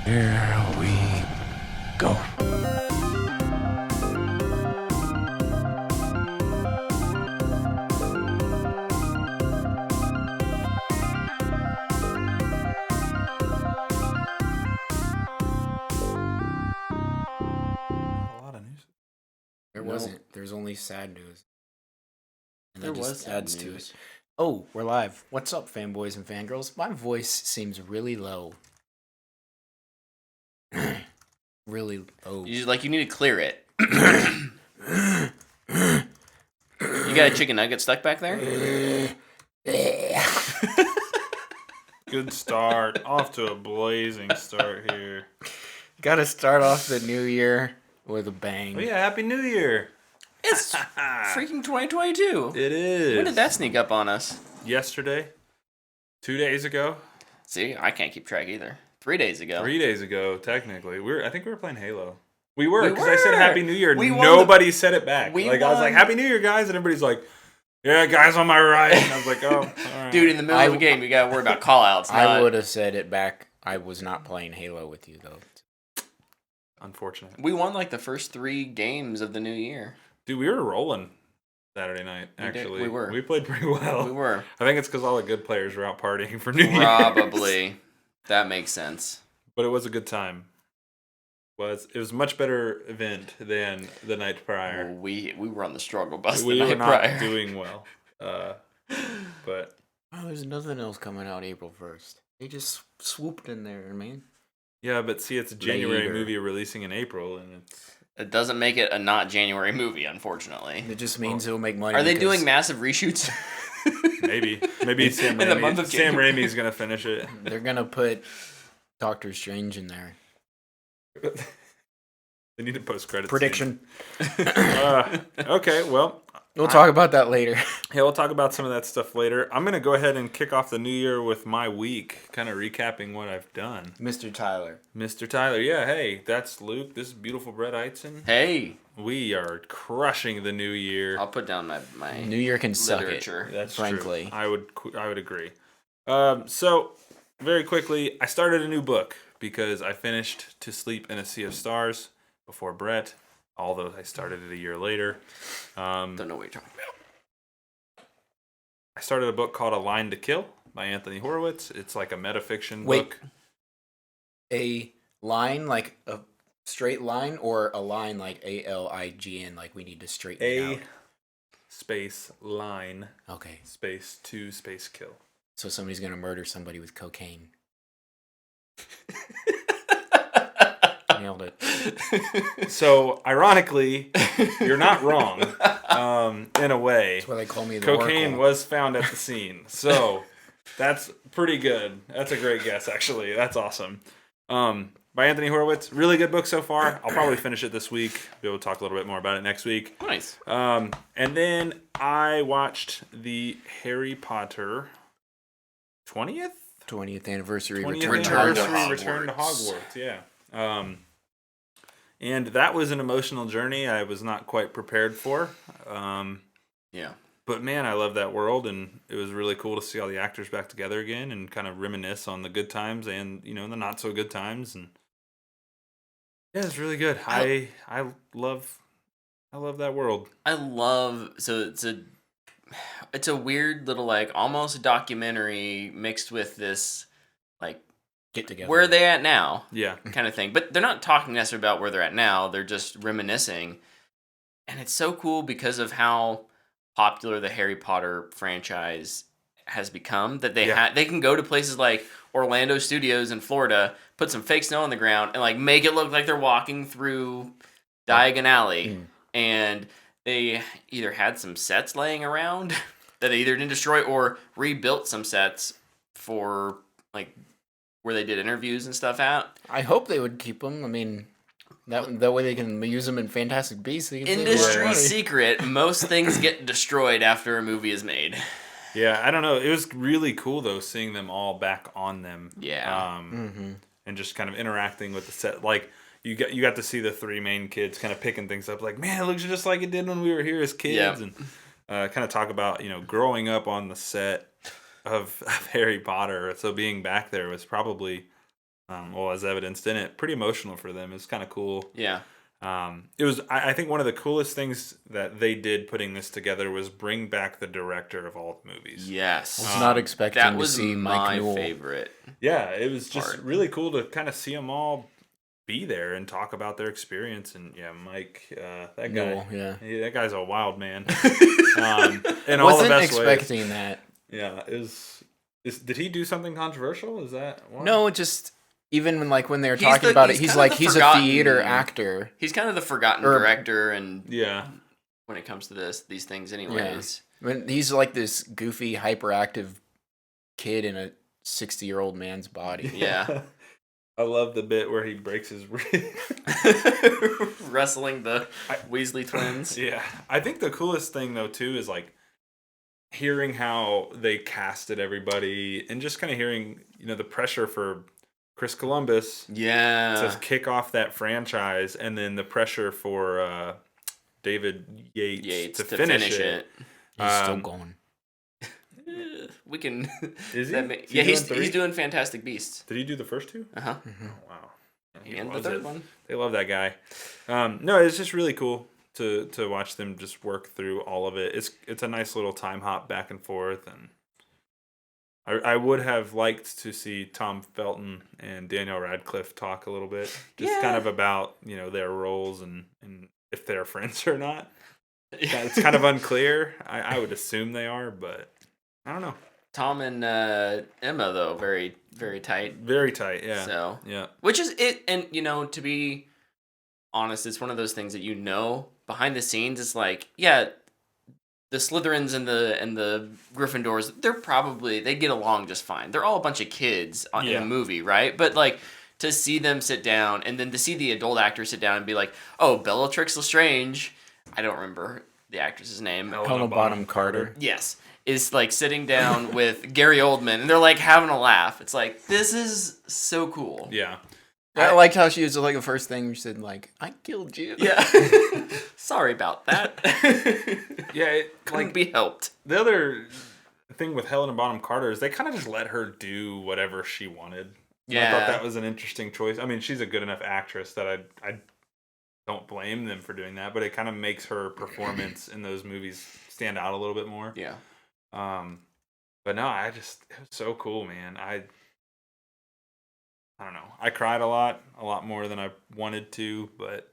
Here we go. A lot of news. There wasn't. There's only sad news. And There that was just sad adds to news. it. Oh, we're live. What's up, fanboys and fangirls? My voice seems really low. Really low. You need to clear it. You got a chicken nugget stuck back there? Good start. Off to a blazing start here. Gotta start off the new year with a bang. Oh yeah, Happy New Year. It's freaking 2022. It is. When did that sneak up on us? Yesterday? 2 days ago? See, I can't keep track either. 3 days ago. 3 days ago, technically. I think we were playing Halo. We were, We because I said were. Happy New Year. We won Nobody said it back. we I was like, won. Happy New Year, guys. And everybody's like, yeah, guys on my right. And I was like, oh, all right. Dude, in the middle of a game, you got to worry about call-outs. I would have said it back. I was not playing Halo with you, though. Unfortunate. We won the first 3 games of the new year. Dude, we were rolling Saturday night, We did. actually. We were. We played pretty well. We were. I think it's because all the good players were out partying for New Year's. Probably. That makes sense. But it was a good time. It was a much better event than the night prior. Well, we were on the struggle bus We the were night not prior. doing well. But Oh, there's nothing else coming out April 1st. They just swooped in there, man. yeah, but see, it's a January Later. movie releasing in April, and it's It doesn't make it a not January movie, unfortunately. It just means it'll make money. Are they because doing massive reshoots? maybe Sam In the month of Sam January. Raimi's gonna finish it. They're gonna put Doctor Strange in there. They need a post credit Prediction. Okay, well, We'll talk about that later. yeah, we'll talk about some of that stuff later. I'm gonna go ahead and kick off the new year with my week, kind of recapping what I've done. Mr. Tyler. Mr. Tyler, yeah, hey, that's Luke. This is beautiful Brett Eitzen. Hey, We are crushing the new year. I'll put down my New Year can suck literature. it. That's frankly. true. I would agree. So very quickly, I started a new book because I finished To Sleep in a Sea of Stars before Brett, although I started it a year later. Don't know what you're talking about. I started a book called A Line to Kill by Anthony Horowitz. It's like a metafiction Wait. book. A line like a straight line, or a line like ALIGN, like we need to straighten it A out. space line Okay, space to space kill. so somebody's gonna murder somebody with cocaine. Nailed it. So ironically, you're not wrong. In a way. That's why they call me the Cocaine Oracle. was found at the scene. So that's pretty good. That's a great guess, actually. That's awesome. By Anthony Horowitz. Really good book so far. I'll probably finish it this week. Be able to talk a little bit more about it next week. Nice. And then I watched the Harry Potter 20th 20th anniversary 20th return to anniversary Hogwarts. Return to Hogwarts. Yeah. And that was an emotional journey I was not quite prepared for. Yeah. But man, I love that world, and it was really cool to see all the actors back together again and kind of reminisce on the good times and the not so good times. And yeah, it's really good. I love that world. So it's a weird little almost documentary mixed with this Get together. where are they at now Yeah, kind of thing. But they're not talking necessarily about where they're at now. They're just reminiscing. And it's so cool because of how popular the Harry Potter franchise has become that they they can go to places like Orlando Studios in Florida, put some fake snow on the ground, and make it look like they're walking through Diagon Alley. And they either had some sets laying around that they either didn't destroy or rebuilt some sets for where they did interviews and stuff at. I hope they would keep them. I mean, that way they can use them in Fantastic Beasts. They can save a lot of Industry money. secret, most things get destroyed after a movie is made. yeah. I don't know. It was really cool though, seeing them all back on them. Yeah. And just kind of interacting with the set. Like you got to see the 3 main kids kind of picking things up. Like, man, it looks just like it did when we were here as kids. Yep. And kind of talk about growing up on the set of Harry Potter. So being back there was probably well, as evidenced in it, pretty emotional for them. It's kind of cool. Yeah. It was. I think one of the coolest things that they did putting this together was bring back the director of all the movies. Yes. I was not expecting That to was see Mike my Newell. favorite. Yeah, it was just part. really cool to kind of see them all be there and talk about their experience. And yeah, Mike, that guy, Newell, yeah. that guy's a wild man. In all the Wasn't best ways. expecting that. Yeah, did he do something controversial? Is that why? No, just even when they were He's talking the- about it, he's he's kind of like the he's forgotten- a theater actor. He's kind of the forgotten Or- director, and Yeah. when it comes to these things, anyways. When he's like this goofy, hyperactive kid in a 60-year-old man's body. Yeah. I love the bit where he breaks his rib. Wrestling the Weasley twins. Yeah. I think the coolest thing though too is like hearing how they casted everybody and just kind of hearing, the pressure for Chris Columbus Yeah. to kick off that franchise and then the pressure for David Yates to finish it. He's still going. We can. Is he? that ma- Is he yeah, doing three? he's doing Fantastic Beasts. Did he do the first two? Uh huh. Oh, wow. He And the loves third it. one. They love that guy. No, it's just really cool to watch them just work through all of it. It's a nice little time hop back and forth, and I would have liked to see Tom Felton and Daniel Radcliffe talk a little bit, just kind of about their roles and if they're friends or not. It's kind of unclear. I would assume they are, but I don't know. Tom and Emma though, very very tight. Very tight, yeah. So Yeah. which is it, and to be honest, it's one of those things that behind the scenes. It's like, yeah, the Slytherins and the Gryffindors, they get along just fine. They're all a bunch of kids in Yeah. a movie, right? But like to see them sit down and then to see the adult actor sit down and be like, oh, Bellatrix Lestrange, I don't remember the actress's name. Helena Bonham Carter. Yes. Is like sitting down with Gary Oldman and they're like having a laugh. It's like, this is so cool. Yeah. I liked how she was like the first thing she said, like, I killed you. Yeah. Sorry about that. Yeah, Couldn't be helped. The other thing with Helena Bonham Carter is they kind of just let her do whatever she wanted. And I Yeah. thought that was an interesting choice. I mean, she's a good enough actress that I don't blame them for doing that, but it kind of makes her performance in those movies stand out a little bit more. Yeah. But no, it was so cool, man. I don't know. I cried a lot more than I wanted to, but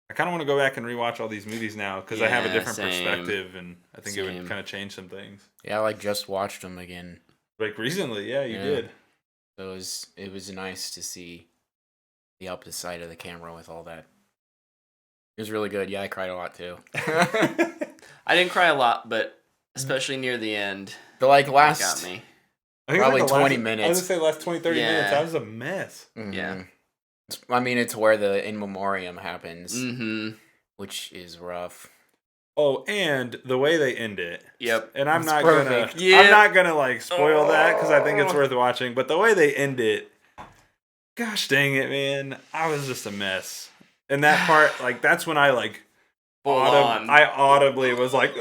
I kind of want to go back and rewatch all these movies now because I have a Yeah, different same. perspective, and I think it would Same. kind of change some things. Yeah, I just watched them again. Like recently, yeah, you Yeah. did. So it was nice to see the opposite side of the camera with all that. It was really good. Yeah, I cried a lot too. I didn't cry a lot, but especially near the end, But like it last, got me. I think Probably the 20 I was minutes. gonna say the last 20, 30 Yeah. minutes. That was a mess. Yeah. I mean, it's where the in memoriam happens, Mm-hmm. which is rough. Oh, and the way they end it. Yep. And I'm It's not perfect. gonna. Yeah. I'm not gonna like spoil that because I think it's Oh. worth watching. But the way they end it, gosh dang it, man! I was just a mess. And that part, like, that's when I like, Full on. I audibly was like,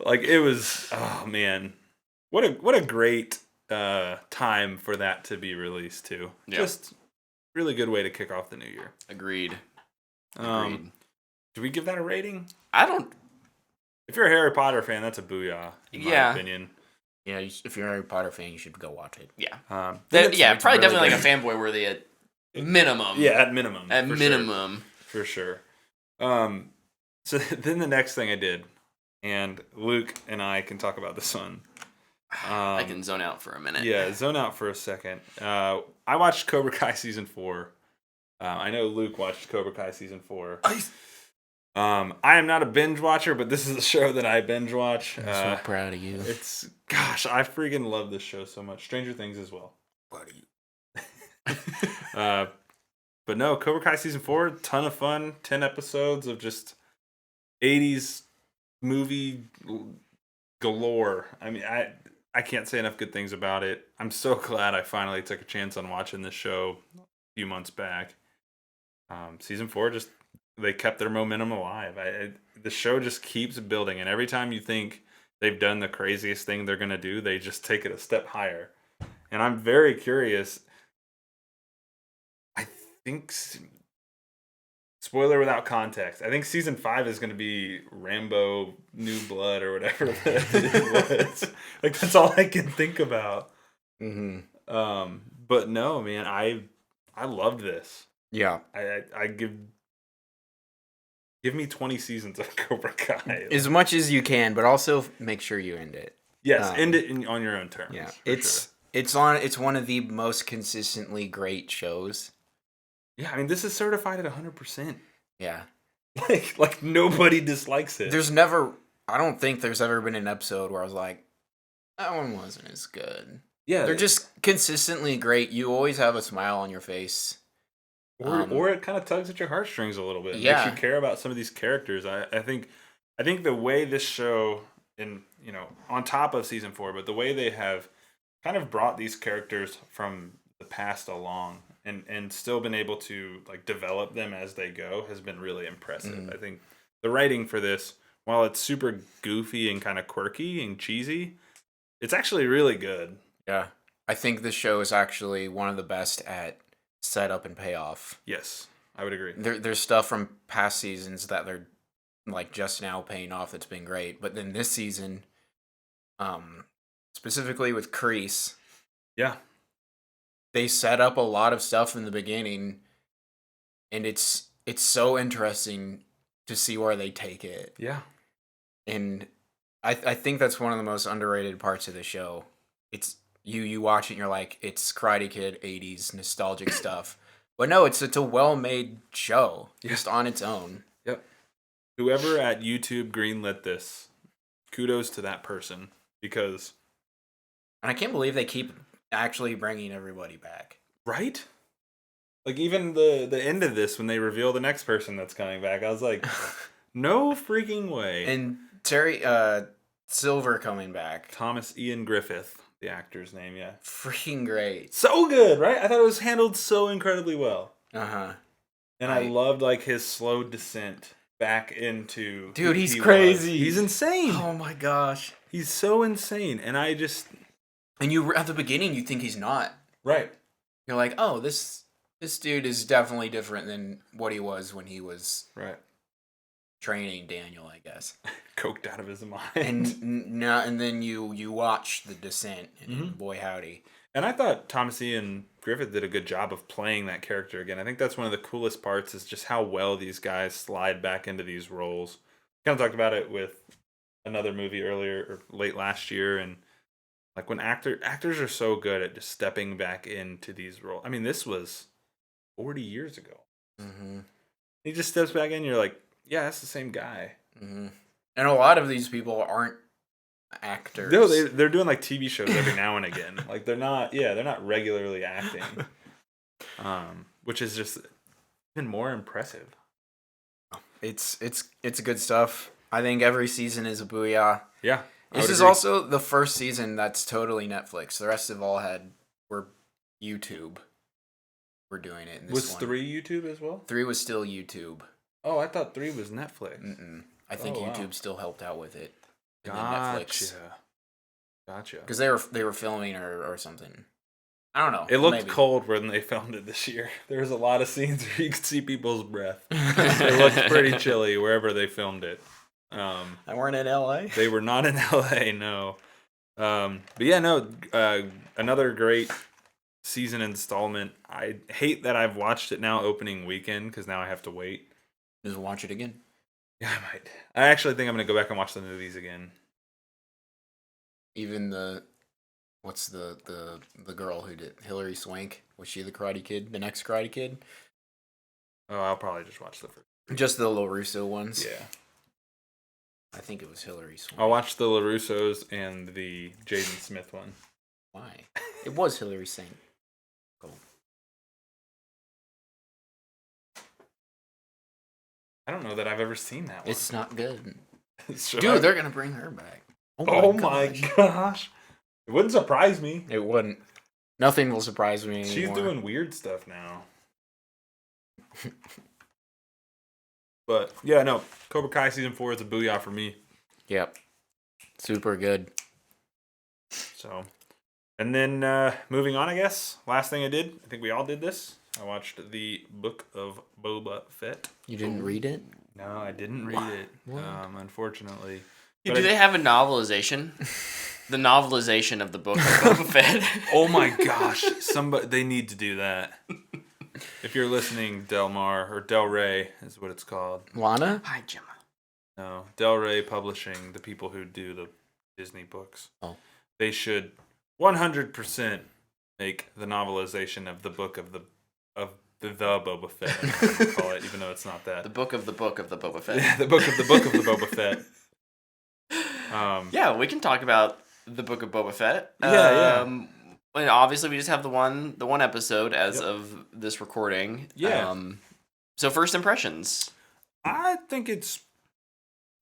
like it was. Oh man, what a great time for that to be released too. Yeah. Just really good way to kick off the new year. Agreed. Do we give that a rating? I don't. If you're a Harry Potter fan, that's a booyah, in Yeah. my opinion. Yeah, if you're a Harry Potter fan, you should go watch it. Yeah. Then it's- Yeah. it's Probably really definitely like a fanboy worthy at minimum. Yeah, at minimum. At for minimum. Sure, for sure. So then the next thing I did, and Luke and I can talk about this one. I can zone out for a minute. Yeah, zone out for a second. I watched Cobra Kai season 4. I know Luke watched Cobra Kai season 4. I am not a binge watcher, but this is a show that I binge watch. I'm so proud of you. Gosh, I freaking love this show so much. Stranger Things as well. Proud of you. But no, Cobra Kai season 4, ton of fun. 10 episodes of just 80s movie galore. I mean, I can't say enough good things about it. I'm so glad I finally took a chance on watching this show a few months back. Season 4, just they kept their momentum alive. The show just keeps building, and every time you think they've done the craziest thing they're gonna do, they just take it a step higher. And I'm very curious. I think, spoiler without context, I think season 5 is going to be Rambo New Blood or whatever it was. Like, that's all I can think about. Mm-hmm. But no, man, I loved this. Yeah. I give me 20 seasons of Cobra Kai. As much as you can, but also make sure you end it. Yes, end it on your own terms. Yeah, Sure. it's one of the most consistently great shows. Yeah, I mean, this is certified at 100%. Yeah, like nobody dislikes it. I don't think there's ever been an episode where I was like, that one wasn't as good. Yeah, They're just consistently great. You always have a smile on your face. Or it kind of tugs at your heartstrings a little bit. Yeah. Makes you care about some of these characters. I think the way this show, and on top of season 4, but the way they have kind of brought these characters from the past along and still been able to like develop them as they go has been really impressive. Mm. I think the writing for this, while it's super goofy and kind of quirky and cheesy, it's actually really good. Yeah, I think this show is actually one of the best at setup and payoff. Yes, I would agree. There's stuff from past seasons that they're like just now paying off that's been great, but then this season, specifically with Kreese, Yeah, they set up a lot of stuff in the beginning, and it's so interesting to see where they take it. yeah. And I think that's one of the most underrated parts of the show. It's you watch it and you're like, it's Karate Kid 80s nostalgic stuff. But no, it's a well-made show just on its own. Yep. Whoever at YouTube greenlit this, kudos to that person, because And I can't believe they keep actually bringing everybody back. right? Like even the end of this when they reveal the next person that's coming back, I was like, no freaking way. And Terry Silver coming back. Thomas Ian Griffith, the actor's name, yeah. Freaking great. So good, right? I thought it was handled so incredibly well. Uh-huh. And I loved like his slow descent back into Dude, who he's he crazy. was. He's insane. Oh my gosh. He's so insane. And I just And you at the beginning you think he's not. right. You're like, "Oh, this dude is definitely different than what he was when he was Right. training Daniel, I guess." Coked out of his mind. And then you watch the descent and boy howdy. And I thought Thomas Ian Griffith did a good job of playing that character again. I think that's one of the coolest parts is just how well these guys slide back into these roles. Kind of talked about it with another movie earlier or late last year, and like when actors are so good at just stepping back into these roles. I mean, this was 40 years ago. Mm-hmm. He just steps back in, and you're like, yeah, that's the same guy. Mm-hmm. And a lot of these people aren't actors. No, they're doing like TV shows every now and again. Like they're not regularly acting. Which is just even more impressive. It's good stuff. I think every season is a booyah. Yeah. This is also the first season that's totally Netflix. The rest of all were YouTube. We're doing it in this Was one. 3 YouTube as well? 3 was still YouTube. Oh, I thought 3 was Netflix. Mm-mm. I think wow. YouTube still helped out with it. And then Netflix. Gotcha. Because they were filming or something. I don't know. It looked maybe. cold when they filmed it this year. There was a lot of scenes where you could see people's breath. It looked pretty chilly wherever they filmed it. They weren't in LA? They were not in LA, no. But yeah, no, another great season installment. I hate that I've watched it now opening weekend because now I have to wait. Just watch it again. Yeah, I might. I actually think I'm going to go back and watch the movies again. Even what's the girl who did Hilary Swank? Was she the Karate Kid? The next Karate Kid? Oh, I'll probably just watch the first. Just the LaRusso ones? Yeah. I think it was Hilary Swank. I'll watch the LaRussos and the Jaden Smith one. Why? It was Hilary Swank. Cool. I don't know that I've ever seen that one. It's not good. Should Dude, I? they're going to bring her back. Oh my gosh. It wouldn't surprise me. It wouldn't. Nothing will surprise me anymore. She's doing weird stuff now. But yeah, no. Cobra Kai season 4 is a booyah for me. Yep. Super good. So And then moving on, I guess. Last thing I did, I think we all did this. I watched the Book of Boba Fett. You didn't read it? No, I didn't read it, unfortunately. Do they have a novelization? The novelization of the Book of Boba Fett. Oh my gosh, they need to do that. If you're listening, Del Mar or Del Rey is what it's called. Lana? Hi, Gemma. No, Del Rey Publishing, the people who do the Disney books. Oh. They should 100% make the novelization of the Book of the Boba Fett. I don't know what to call it, even though it's not that. The Book of the Boba Fett. Yeah, the Book of the Boba Fett. Yeah, we can talk about the Book of Boba Fett. Yeah. And obviously, we just have the one episode as of this recording. Yeah. So first impressions. I think it's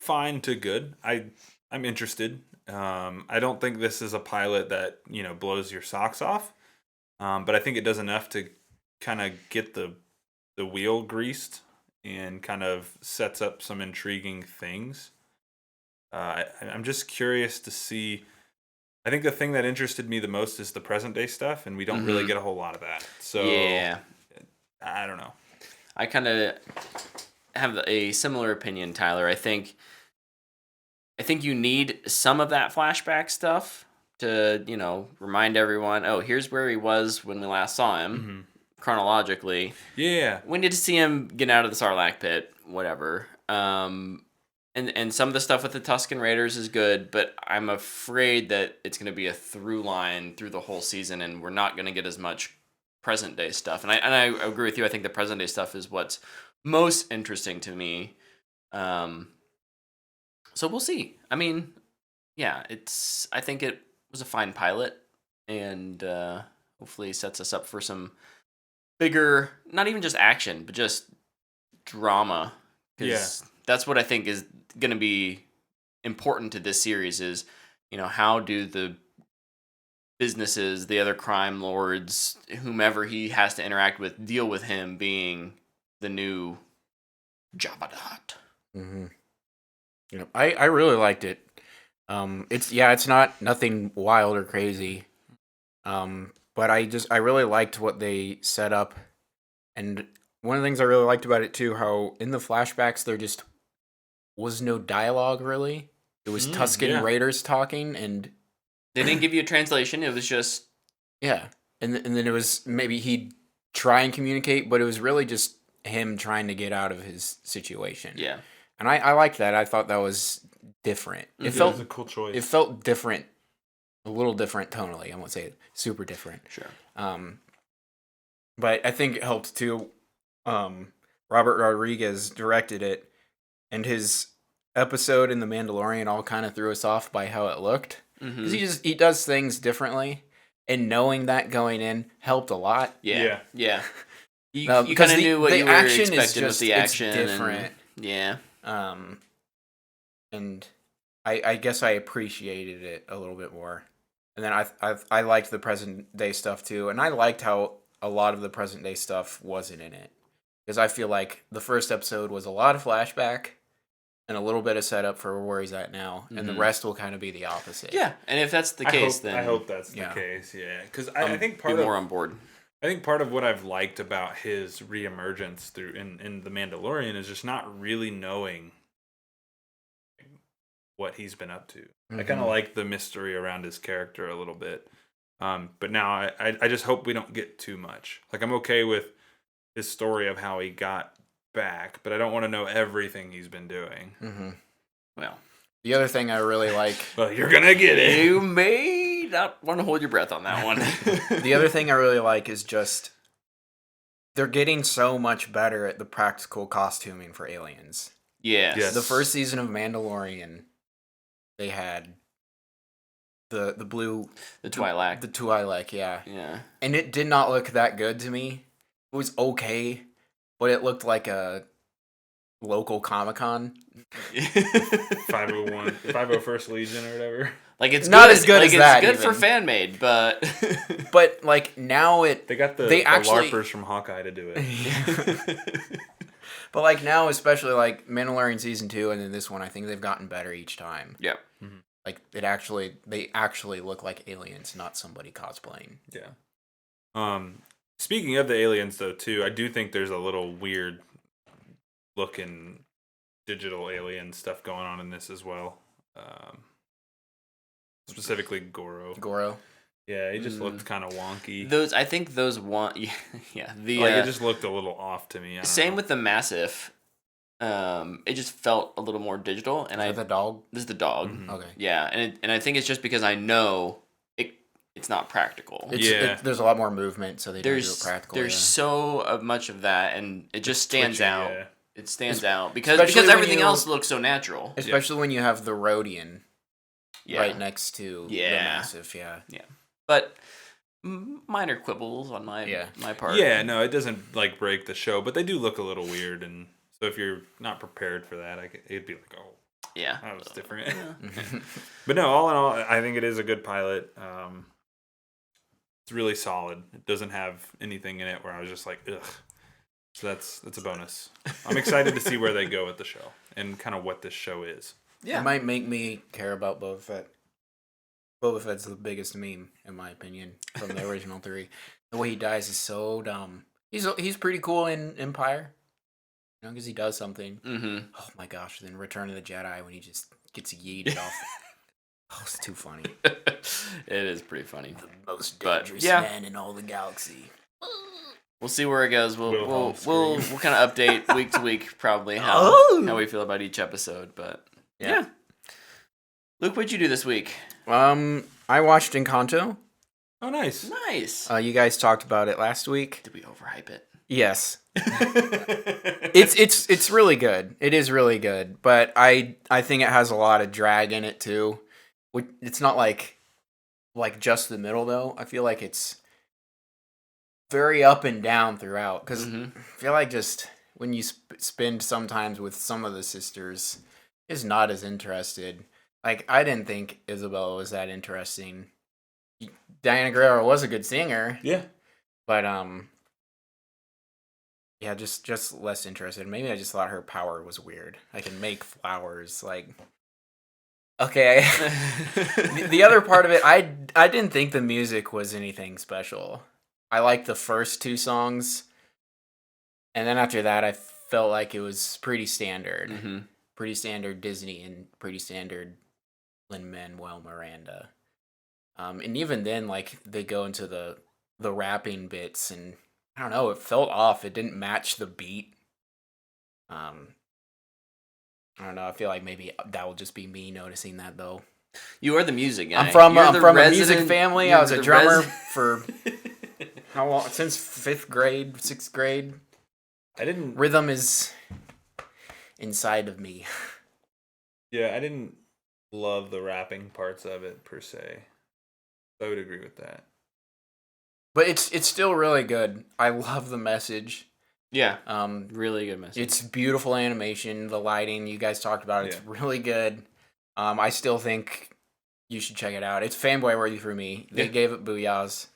fine to good. I'm interested. I don't think this is a pilot that blows your socks off, but I think it does enough to kind of get the wheel greased and kind of sets up some intriguing things. I'm just curious to see. I think the thing that interested me the most is the present day stuff, and we don't really get a whole lot of that. So yeah, I don't know. I kind of have a similar opinion, Tyler. I think you need some of that flashback stuff to, remind everyone, oh, here's where he was when we last saw him, chronologically. Yeah. We need to see him get out of the Sarlacc pit, whatever. And some of the stuff with the Tusken Raiders is good, but I'm afraid that it's going to be a through line through the whole season, and we're not going to get as much present day stuff. And I agree with you. I think the present day stuff is what's most interesting to me. So we'll see. I mean, yeah, I think it was a fine pilot, and hopefully sets us up for some bigger, not even just action, but just drama. Because that's what I think is going to be important to this series is, how do the businesses, the other crime lords, whomever he has to interact with, deal with him being the new Jabba the Hutt. Mm-hmm. I really liked it. It's nothing wild or crazy. But I really liked what they set up. And one of the things I really liked about it too, how in the flashbacks there just was no dialogue really. It was Tusken Raiders talking, and they didn't give you a translation. It was just and then it was maybe he'd try and communicate, but it was really just him trying to get out of his situation. Yeah. And I liked that. I thought that was different. It felt was a cool choice. It felt different, a little different tonally. I won't say super different. Sure. But I think it helped too. Robert Rodriguez directed it, and his episode in The Mandalorian all kind of threw us off by how it looked. Because he does things differently, and knowing that going in helped a lot. Yeah. You Because kind of knew what you were action expecting with the action. It's different. And I guess I appreciated it a little bit more. And then I liked the present day stuff too, and I liked how a lot of the present day stuff wasn't in it. Because I feel like the first episode was a lot of flashback and a little bit of setup for where he's at now, and the rest will kind of be the opposite. Yeah, and if that's the case, then I hope that's the case. Yeah, because I think more on board. I think part of what I've liked about his reemergence through in The Mandalorian is just not really knowing what he's been up to. I kind of like the mystery around his character a little bit. But now I just hope we don't get too much. Like, I'm okay with his story of how he got back, but I don't want to know everything he's been doing. Well, the other thing I really like... Well, you're going to get it. You may not want to hold your breath on that one. The other thing I really like is just... They're getting so much better at the practical costuming for aliens. Yes. The first season of Mandalorian, they had the blue... The Twi'lek. The Twi'lek, yeah. Yeah. And it did not look that good to me. It was okay, but it looked like a local Comic-Con. 501st Legion or whatever. Like, it's not good. as good like, as that. It's good for fan made, but but like now they got the LARPers from Hawkeye to do it. But like now, especially like Mandalorian season 2 and then this one, I think they've gotten better each time. Yep. Like they actually look like aliens, not somebody cosplaying. Yeah. Speaking of the aliens, though, too, I do think there's a little weird looking digital alien stuff going on in this as well. Specifically Goro. Goro. Yeah, he just looked kind of wonky. I think those one. Yeah. It just looked a little off to me. Same with the Massive. It just felt a little more digital, and the dog. This is the dog. Mm-hmm. Okay. Yeah, and I think it's just because I know it's not practical. There's a lot more movement, so they don't do it practical. There's so much of that, and it just stands out. Yeah. It stands out because everything else looks so natural. Especially when you have the Rhodian right next to the Massive. Yeah. But minor quibbles on my part. Yeah, no, it doesn't like break the show, but they do look a little weird, and so if you're not prepared for that, it'd be like, oh, yeah, that was different. Yeah. But no, all in all, I think it is a good pilot. It's really solid. It doesn't have anything in it where I was just like, ugh. So that's a bonus. I'm excited to see where they go with the show and kind of what this show is. Yeah, it might make me care about Boba Fett. Boba Fett's the biggest meme, in my opinion, from the original 3. The way he dies is so dumb. He's pretty cool in Empire, because he does something. Mm-hmm. Oh my gosh! Then Return of the Jedi when he just gets yeeted off. Oh, it's too funny. It is pretty funny. The most dangerous man in all the galaxy. We'll see where it goes. We'll kind of update week to week probably how we feel about each episode. But yeah. Luke, what'd you do this week? I watched Encanto. Oh, nice. You guys talked about it last week. Did we overhype it? Yes. It's really good. It is really good, but I think it has a lot of drag in it too. It's not like just the middle though. I feel like it's very up and down throughout because I feel like just when you spend sometimes with some of the sisters is not as interested. Like I didn't think Isabella was that interesting. Diana Guerrero was a good singer. Yeah. But yeah, just less interested. Maybe I just thought her power was weird. I can make flowers like okay. The other part of it, I didn't think the music was anything special. I liked the first 2 songs. And then after that I felt like it was pretty standard. Mm-hmm. Pretty standard Disney and pretty standard Lin-Manuel Miranda. And even then, like, they go into the rapping bits, and I don't know, it felt off. It didn't match the beat. I don't know. I feel like maybe that will just be me noticing that, though. You are the music guy. I'm from a music family. I was a drummer for how long? Since 5th grade, 6th grade. Rhythm is inside of me. Yeah, I didn't love the rapping parts of it per se. I would agree with that. But it's still really good. I love the message. Yeah. Really good message. It's beautiful animation, the lighting, you guys talked about it. It's really good. I still think you should check it out. It's fanboy worthy for me. They gave it booyahs.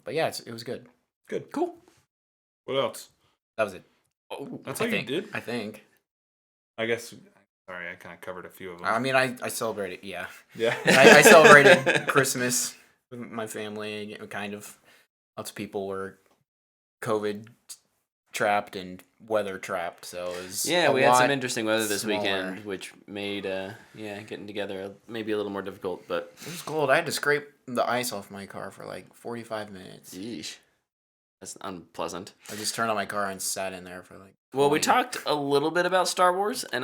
But yeah, it was good. Good. Cool. What else? That was it. Oh, that's all you did? I think. I guess. Sorry, I kind of covered a few of them. I mean, I celebrated, yeah. Yeah. I celebrated Christmas with my family, kind of. Lots of people were COVID trapped and weather trapped, so it was we had some interesting weather this weekend, which made getting together maybe a little more difficult, but it was cold. I had to scrape the ice off my car for like 45 minutes. Yeesh. That's unpleasant. I just turned on my car and sat in there for like 20. Well, we talked a little bit about Star Wars, and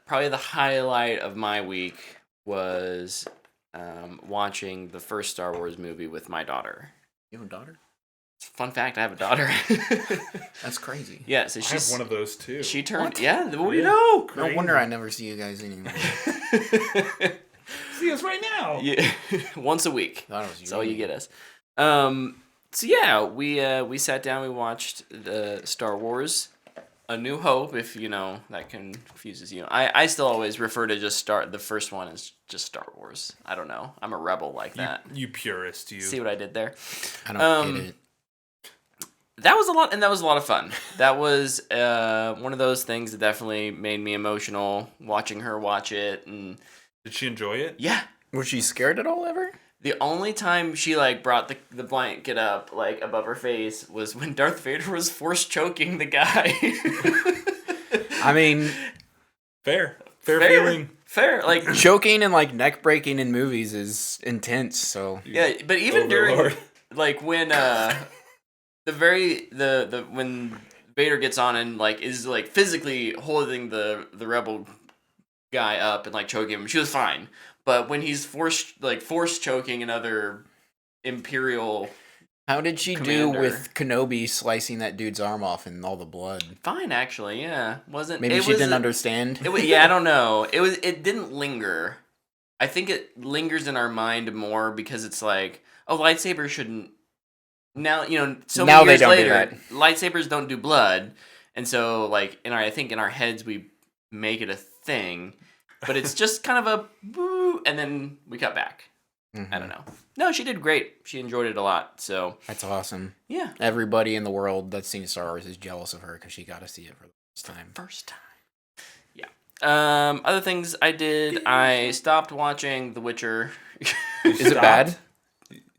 probably the highlight of my week was watching the first Star Wars movie with my daughter. You have a daughter? Fun fact, I have a daughter. That's crazy. Yeah, so I have one of those too. She turned. What? Yeah, what do you know? Crazy. No wonder I never see you guys anymore. See us right now. Yeah, once a week. That's all you get us. So yeah, we sat down. We watched the Star Wars, A New Hope. If you know that confuses you, I still always refer to the first one as just Star Wars. I don't know. I'm a rebel like that. You purist. You see what I did there? I don't get it. That was a lot, and that was a lot of fun. That was one of those things that definitely made me emotional watching her watch it. And did she enjoy it? Yeah. Was she scared at all ever? The only time she like brought the blanket up like above her face was when Darth Vader was force choking the guy. I mean, fair feeling. Fair, like choking and like neck breaking in movies is intense. So yeah, but even during like when when Vader gets on and like is like physically holding the rebel guy up and like choking him, she was fine. But when he's force choking another Imperial, how did she do with Kenobi slicing that dude's arm off and all the blood? Fine, actually, yeah. Maybe she didn't understand. Yeah, I don't know. It didn't linger. I think it lingers in our mind more because it's like, oh, lightsabers shouldn't. Now so many years later, lightsabers don't do blood, and so like I think in our heads we make it a thing. But it's just kind of a woo, and then we cut back. Mm-hmm. I don't know. No, she did great. She enjoyed it a lot. So that's awesome. Yeah. Everybody in the world that's seen Star Wars is jealous of her because she got to see it for the first time. Yeah. Other things I did. I stopped watching The Witcher. Is it bad?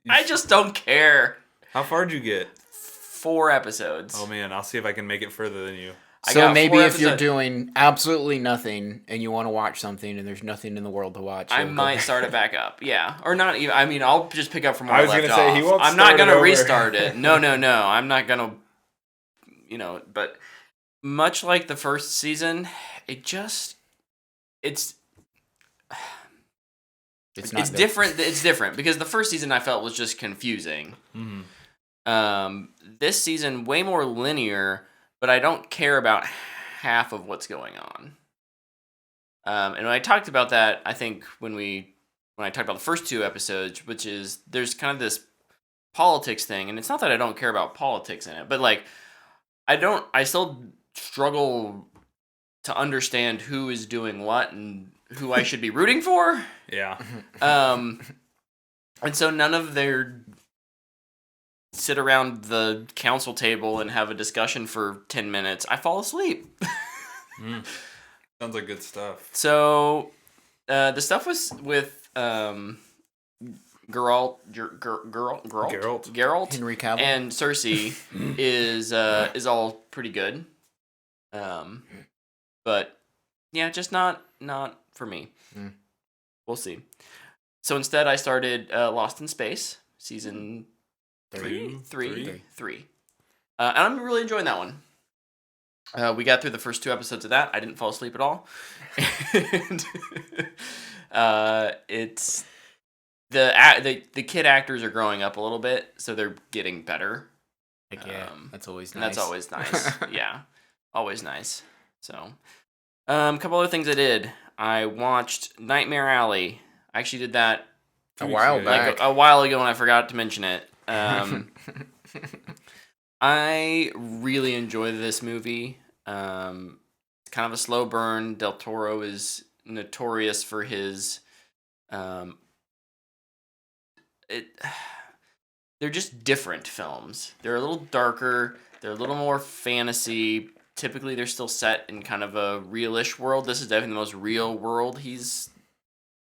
I just don't care. How far did you get? 4 episodes. Oh man, I'll see if I can make it further than you. So maybe if you're doing absolutely nothing and you want to watch something and there's nothing in the world to watch, I might start it back up. Yeah, or not even. I mean, I'll just pick up from where I left off. He won't I'm not gonna restart it. No. I'm not gonna. But much like the first season, it's different. It's different because the first season I felt was just confusing. Mm-hmm. This season way more linear. But I don't care about half of what's going on. And when I talked about that, I think when I talked about the first 2 episodes, which is there's kind of this politics thing, and it's not that I don't care about politics in it, but like I still struggle to understand who is doing what and who I should be rooting for. Yeah. And so none of their sit around the council table and have a discussion for 10 minutes, I fall asleep. Sounds like good stuff. So, the stuff was with Geralt, Henry Cavill, and Cersei is all pretty good. But yeah, just not for me. We'll see. So instead, I started Lost in Space season 3. And I'm really enjoying that one. We got through the first 2 episodes of that. I didn't fall asleep at all. And it's the kid actors are growing up a little bit, so they're getting better. Heck yeah, that's always nice. And that's always nice. Yeah, always nice. So, a couple other things I did. I watched Nightmare Alley. I actually did that a while back. A while ago, and I forgot to mention it. I really enjoy this movie. It's kind of a slow burn. Del Toro is notorious for his they're just different films. They're a little darker, they're a little more fantasy. Typically they're still set in kind of a real-ish world. This is definitely the most real world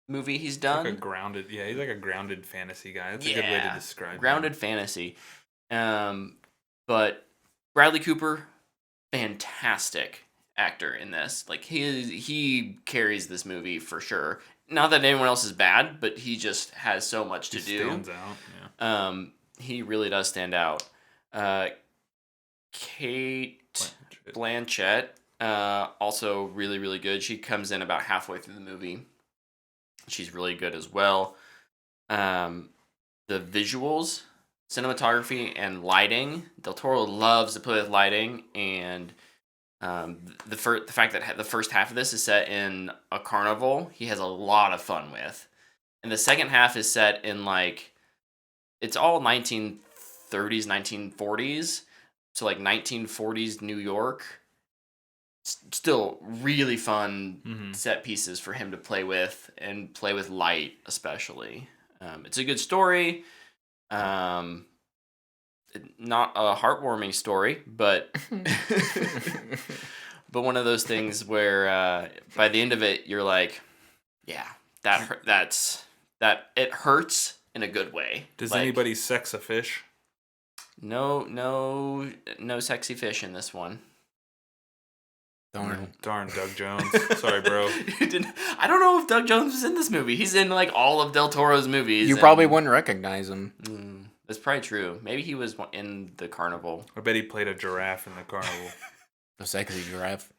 movie he's done. Like he's like a grounded fantasy guy. That's a good way to describe grounded fantasy. But Bradley Cooper, fantastic actor in this. Like he carries this movie for sure. Not that anyone else is bad, but he just has so much to do. Stands out. Yeah. He really does stand out. Kate Blanchett, also really, really good. She comes in about halfway through the movie. She's really good as well. The visuals, cinematography, and lighting. Del Toro loves to play with lighting, and the fact that the first half of this is set in a carnival, he has a lot of fun with. And the second half is set in it's all 1930s, 1940s. So 1940s New York. Still really fun set pieces for him to play with, and play with light especially. It's a good story. not a heartwarming story, but but one of those things where by the end of it, you're like, yeah, that it hurts in a good way. Does like, anybody sex a fish? No sexy fish in this one. Darn, Doug Jones. Sorry, bro. I don't know if Doug Jones was in this movie. He's in like all of Del Toro's movies. You probably wouldn't recognize him. That's probably true. Maybe he was in the carnival. I bet he played a giraffe in the carnival. A sexy giraffe.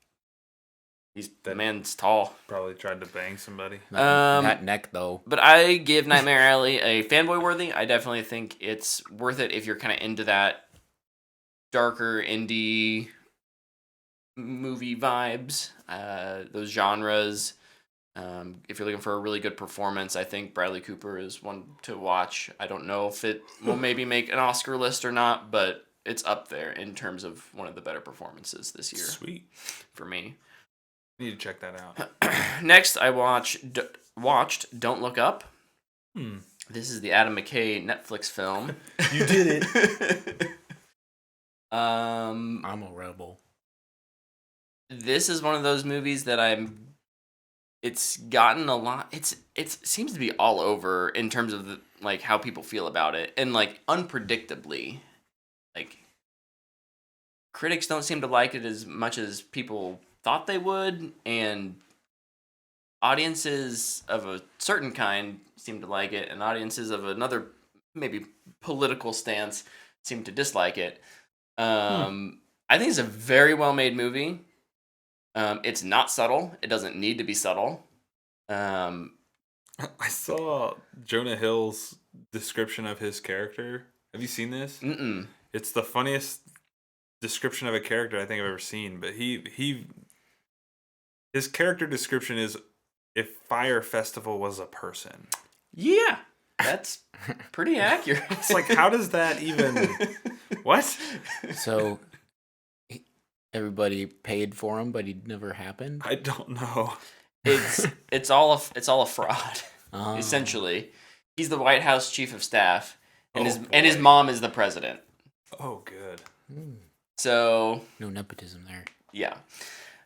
The man's tall. Probably tried to bang somebody. That neck, though. But I give Nightmare Alley a fanboy worthy. I definitely think it's worth it if you're kind of into that darker indie movie vibes, those genres. If you're looking for a really good performance, I think Bradley Cooper is one to watch. I don't know if it will maybe make an Oscar list or not, but it's up there in terms of one of the better performances this year. Sweet. For me. Need to check that out. Next, I watched Don't Look Up. Hmm. This is the Adam McKay Netflix film. You did it. I'm a rebel. This is one of those movies that it's gotten a lot. It seems to be all over in terms of like how people feel about it, and like unpredictably, like critics don't seem to like it as much as people thought they would, and audiences of a certain kind seem to like it, and audiences of another maybe political stance seem to dislike it. I think it's a very well made movie. It's not subtle. It doesn't need to be subtle. I saw Jonah Hill's description of his character. Have you seen this? Mm-mm. It's the funniest description of a character I think I've ever seen. But his character description is if Fire Festival was a person. Yeah, that's pretty accurate. It's like, how does that even... What? So everybody paid for him, but he never happened. I don't know. It's all a fraud. Essentially, he's the White House chief of staff, and his mom is the president. Oh, good. So no nepotism there. Yeah,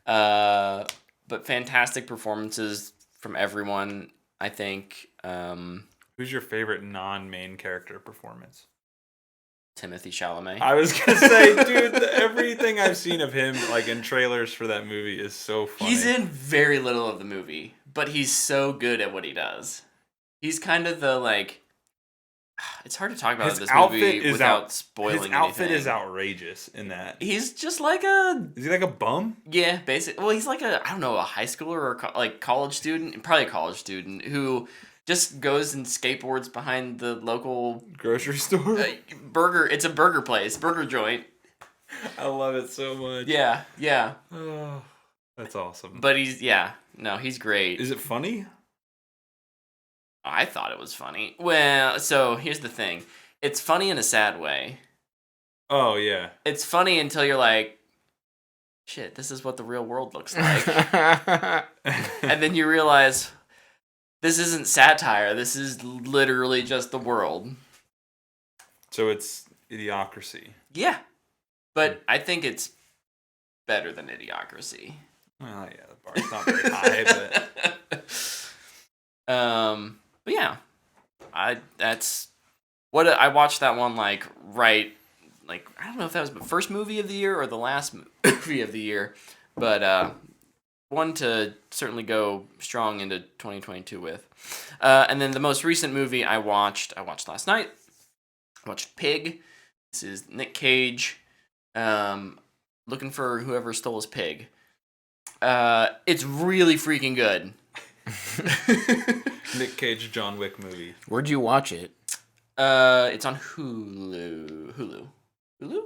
but fantastic performances from everyone. I think. Who's your favorite non-main character performance? Timothy Chalamet. I was gonna say, dude, everything I've seen of him, like in trailers for that movie, is so funny. He's in very little of the movie, but he's so good at what he does. He's kind of the like. It's hard to talk about this movie without spoiling anything. His outfit is outrageous in that. He's just like a. Is he like a bum? Yeah, basically. Well, he's like a high schooler or like college student, probably a college student who just goes and skateboards behind the local grocery store. It's a burger place, burger joint. I love it so much. Yeah. Oh, that's awesome. But he's great. Is it funny? I thought it was funny. Well, so here's the thing. It's funny in a sad way. Oh, yeah. It's funny until you're like, shit, this is what the real world looks like. And then you realize, this isn't satire. This is literally just the world. So it's Idiocracy. Yeah. But I think it's better than Idiocracy. Well, yeah, the bar's not very high, but... But yeah, I watched that one I don't know if that was the first movie of the year or the last movie of the year, but one to certainly go strong into 2022 with. And then the most recent movie I watched last night. I watched Pig. This is Nick Cage, looking for whoever stole his pig. It's really freaking good. Nick Cage John Wick movie. Where'd you watch it? It's on Hulu. Hulu?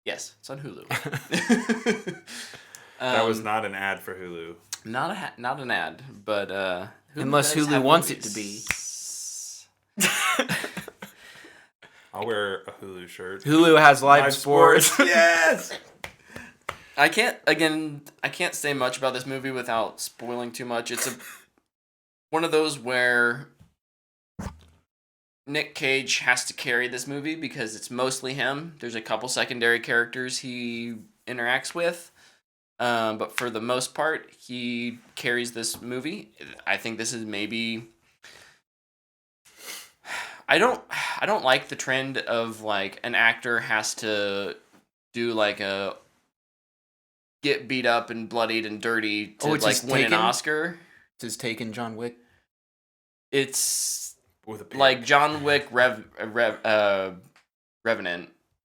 Yes, it's on Hulu. That was not an ad for Hulu. Not an ad, but Hulu unless Hulu wants it to be. I'll wear a Hulu shirt. Hulu has live sports. Yes. I can't say much about this movie without spoiling too much. It's one of those where Nick Cage has to carry this movie because it's mostly him. There's a couple secondary characters he interacts with. But for the most part, he carries this movie. I think this is maybe... I don't like the trend of like an actor has to do like a get beat up and bloodied and dirty to like win an Oscar. It's Taken John Wick. It's With a pig. like John Wick Revenant.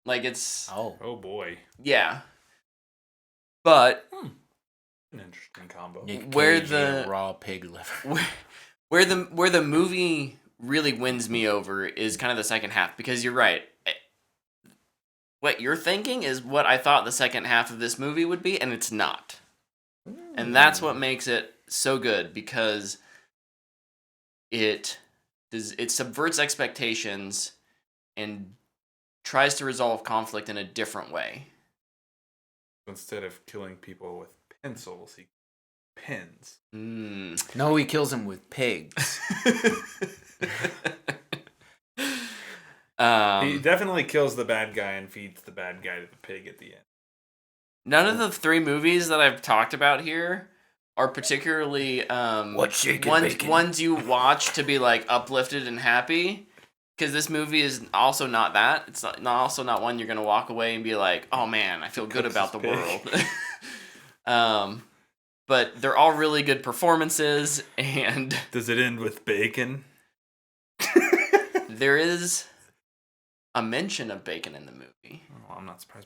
Like it's Oh boy. yeah. But An interesting combo. Nick Where Cage the- ate a raw pig liver. where the movie really wins me over is kind of the second half, because you're right. What you're thinking is what I thought the second half of this movie would be, and it's not. And that's what makes it so good, because it subverts expectations and tries to resolve conflict in a different way. Instead of killing people with pencils, he pins. No, he kills him with pigs. He definitely kills the bad guy and feeds the bad guy to the pig at the end. None of the three movies that I've talked about here are particularly ones you watch to be like uplifted and happy. Because this movie is also not that. It's not one you're gonna walk away and be like, "Oh man, I feel good about the world." But they're all really good performances, and Does it end with bacon? there is a mention of bacon in the movie. Oh, I'm not surprised.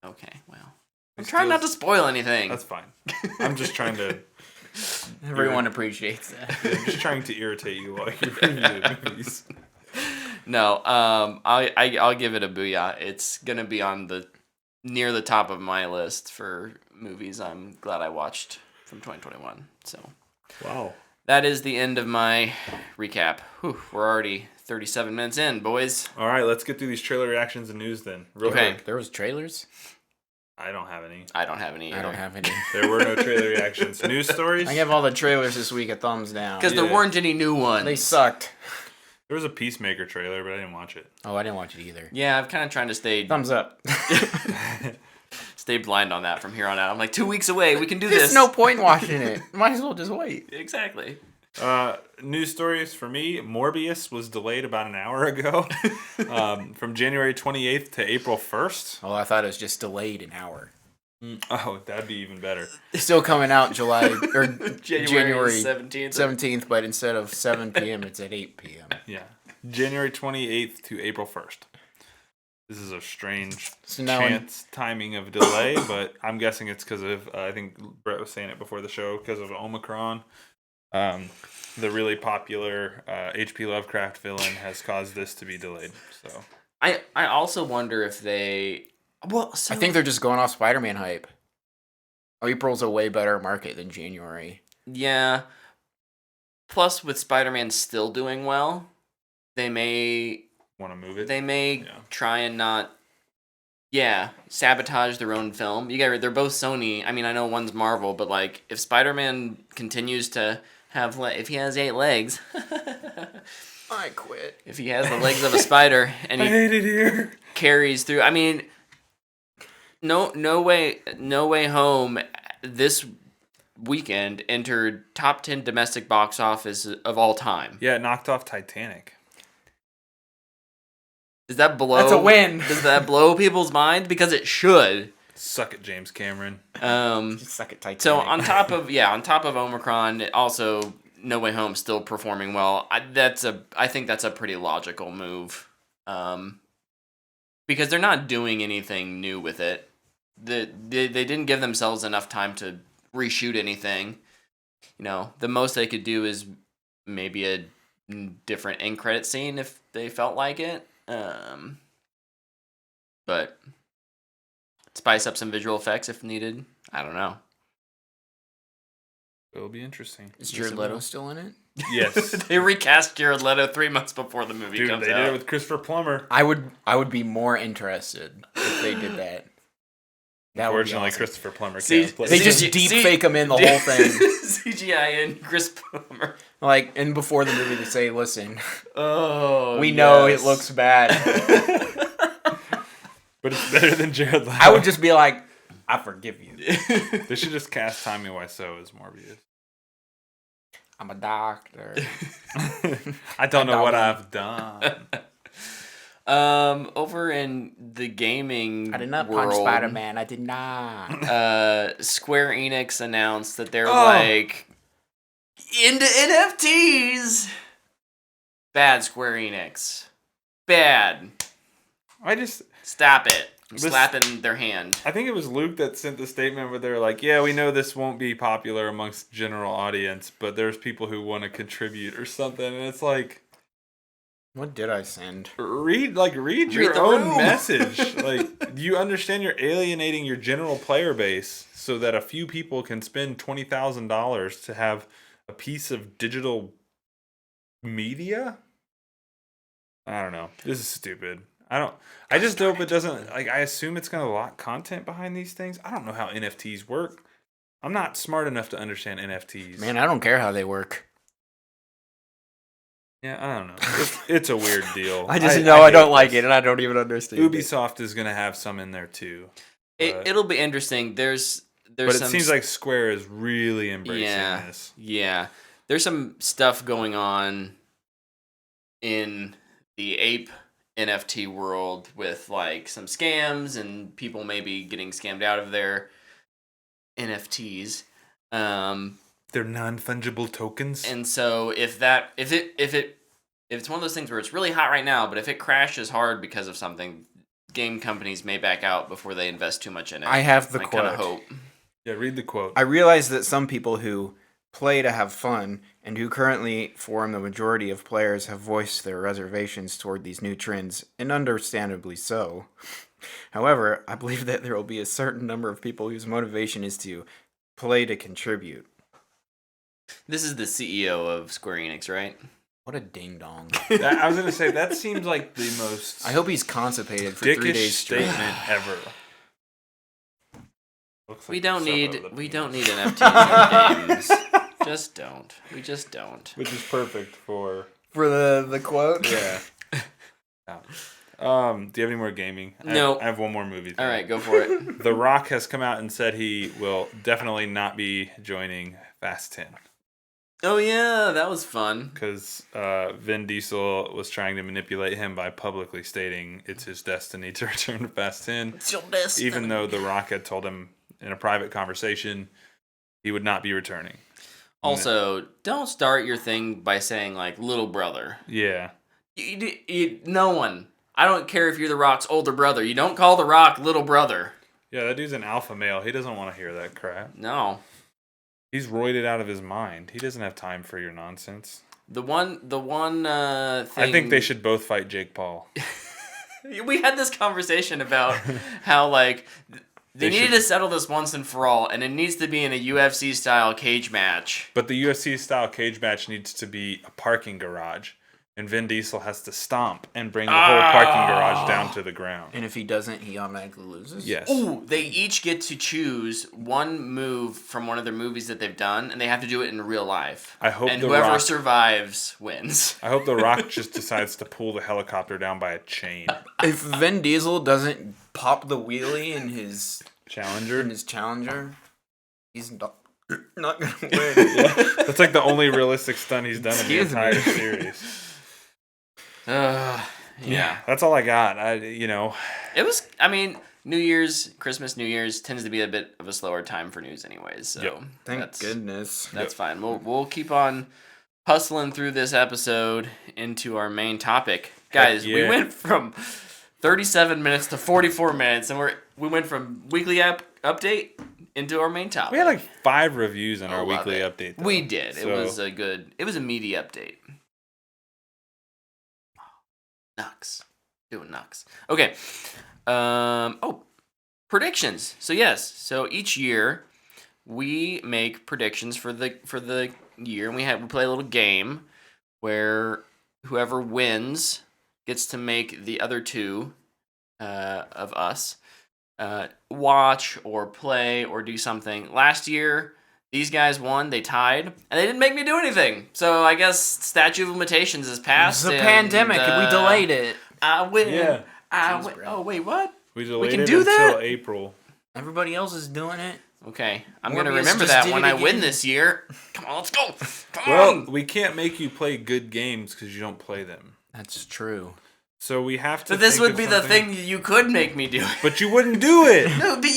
Okay, well, I'm trying not to spoil anything. That's fine. I'm just trying to. Everyone appreciates that. I'm just trying to irritate you while you're reviewing movies. No, I'll give it a booyah. It's gonna be on near the top of my list for movies I'm glad I watched from 2021. So Wow. that is the end of my recap. Whew, we're already 37 minutes in, boys. All right, let's get through these trailer reactions and news then. Real Okay. quick. There was trailers? I don't have any. I don't have any. I don't have any. There were no trailer reactions. News stories? I give all the trailers this week a thumbs down. because there Yeah. weren't any new ones. They sucked. There was a Peacemaker trailer, but I didn't watch it. Oh, I didn't watch it either. Yeah, I'm kind of trying to stay Thumbs up. blind on that from here on out. I'm like 2 weeks away. We can do There's this. no point in watching it. Might as well just wait. Exactly. News stories for me. Morbius was delayed about an hour ago, from January 28th to April 1st. Oh, I thought it was just delayed an hour. Oh, that'd be even better. It's still coming out July or January 17th. 17th, but instead of 7 p.m., it's at 8 p.m. Yeah, January 28th to April 1st. This is a strange So now chance timing of delay, but I'm guessing it's because of, I think Brett was saying it before the show, because of Omicron. The really popular H.P. Lovecraft villain has caused this to be delayed. So I also wonder if they... Well, so I think they're just going off Spider-Man hype. April's a way better market than January. Yeah. Plus, with Spider-Man still doing well, they may want to move it? They try and not, sabotage their own film. They're both Sony. I mean, I know one's Marvel, but like, if Spider-Man continues to have, if he has 8 legs, I quit. if he has the legs of a spider and I he hate it here. carries through, I mean, no way home this weekend entered top 10 domestic box office of all time. Yeah, it knocked off Titanic. Does that blow? That's a win. Does that blow people's mind? Because it should. Suck it, James Cameron. Just suck it tight. So on top of Omicron, also No Way Home still performing well. I think that's a pretty logical move, because they're not doing anything new with it. They didn't give themselves enough time to reshoot anything. The most they could do is maybe a different end credit scene if they felt like it. But spice up some visual effects if needed. I don't know. It'll be interesting. Is Jared Leto still in it? Yes. They recast Jared Leto 3 months before the movie Dude, comes they out. did it with Christopher Plummer. I would be more interested if they did that. That would be Unfortunately, awesome. Christopher Plummer See- can't play. They See- just see- deep see- fake him in the whole thing. CGI and Chris Plummer. Like, and before the movie, they say, "Listen, Oh, we know yes. it looks bad." But it's better than Jared Leto. I would just be like, "I forgive you. They should just cast Tommy Wiseau as Morbius. I'm a doctor." I don't know what I've done. Over in the gaming I did not world, punch Spider-Man. I did not. Square Enix announced that they're Oh. like into NFTs. Bad Square Enix. Bad. Stop it. I'm slapping their hand. I think it was Luke that sent the statement where they're like, yeah, we know this won't be popular amongst general audience, but there's people who want to contribute or something. And it's like, What did I send? read your the own room. message. Like, you understand you're alienating your general player base so that a few people can spend $20,000 to have a piece of digital media? I don't know. This is stupid. I just hope it doesn't, like, I assume it's going to lock content behind these things. I don't know how NFTs work. I'm not smart enough to understand NFTs. Man, I don't care how they work. Yeah, I don't know. It's a weird deal. I just know I hate don't like this. it, and I don't even understand Ubisoft is going to have some in there too. But, It'll be interesting. There's but it some seems like Square is really embracing this. Yeah. There's some stuff going on in the ape NFT world with like some scams and people maybe getting scammed out of their NFTs. They're non-fungible tokens. And so if it's one of those things where it's really hot right now, but if it crashes hard because of something, game companies may back out before they invest too much in it. I have the I quote. kind of hope. Yeah, read the quote. I realize that some people who play to have fun and who currently form the majority of players have voiced their reservations toward these new trends, and understandably so. However, I believe that there will be a certain number of people whose motivation is to play to contribute. This is the CEO of Square Enix, right? What a ding dong. I was going to say, that seems like the most I hope he's constipated for 3 dickish days straight. statement ever. Looks We like don't the need suburb of the we penis. don't need NFTs in games. Just don't. We just don't. Which is perfect for... For the quote? Yeah. Yeah. Do you have any more gaming? No. I have one more movie. All right, go for it. The Rock has come out and said he will definitely not be joining Fast 10 Oh yeah, that was fun. because Vin Diesel was trying to manipulate him by publicly stating it's his destiny to return to Fast 10, It's your destiny. even though The Rock had told him in a private conversation he would not be returning. Also, don't start your thing by saying like little brother. Yeah. No one. I don't care if you're The Rock's older brother. You don't call The Rock little brother. Yeah, that dude's an alpha male. He doesn't want to hear that crap. No. He's roided out of his mind. He doesn't have time for your nonsense. The one thing I think they should both fight Jake Paul. We had this conversation about how like they needed should- to settle this once and for all, and it needs to be in a UFC style cage match. But the UFC style cage match needs to be a parking garage. And Vin Diesel has to stomp and bring the whole parking garage down to the ground. And if he doesn't, he automatically loses? Yes. Ooh, they each get to choose one move from one of their movies that they've done, and they have to do it in real life. I hope and The whoever Rock- survives wins. I hope The Rock just decides to pull the helicopter down by a chain. If Vin Diesel doesn't pop the wheelie in his Challenger? Challenger, he's not going to win. That's like the only realistic stunt he's done in the Excuse me. entire series. Yeah. That's all I got. It was, I mean, New Year's, New Year's tends to be a bit of a slower time for news anyways. So Yep. Thank goodness. That's fine. We'll keep on hustling through this episode into our main topic. Guys, we yeah. went from 37 minutes to 44 minutes, and we went from weekly update into our main topic. We had like 5 reviews on our I love weekly it. update. Though. We did. So- It was a meaty update. Nux. Okay. Predictions. So yes. So each year we make predictions for the year, and we play a little game where whoever wins gets to make the other two of us watch or play or do something. Last year, these guys won. They tied, and they didn't make me do anything. So I guess statute of limitations is passed. It's a pandemic, and we delayed it. I win. Yeah. Jeez, oh wait, what? We delayed can it do until that? April. Everybody else is doing it. Okay, I'm Morbius gonna remember just that did when it I win again. this year. Come on, let's go. Come Well, on. we can't make you play good games because you don't play them. That's true. So we have to. But this think would of be the something- thing you could make me do. But you wouldn't do it. No, but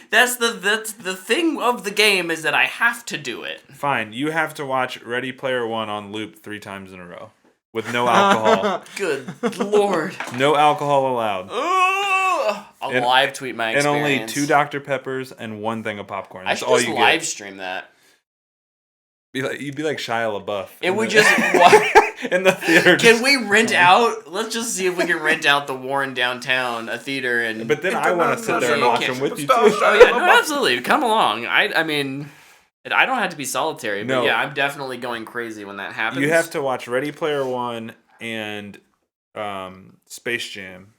that's the thing of the game is that I have to do it. Fine, you have to watch Ready Player One on loop 3 times in a row with no alcohol. Good lord. No alcohol allowed. I'll And- live tweet my And experience. only 2 Dr. Peppers and 1 thing of popcorn. I That's should all just you live get. stream that. You'd be like Shia LaBeouf. It in would the- just. in the theater. Can we rent out? Let's just see if we can rent out the Warren downtown, a theater, and. But then I want to sit there and Yeah, watch you them with you too. Oh yeah, no, absolutely. Come along. I mean, I don't have to be solitary, but No. yeah, I'm definitely going crazy when that happens. You have to watch Ready Player One and Space Jam.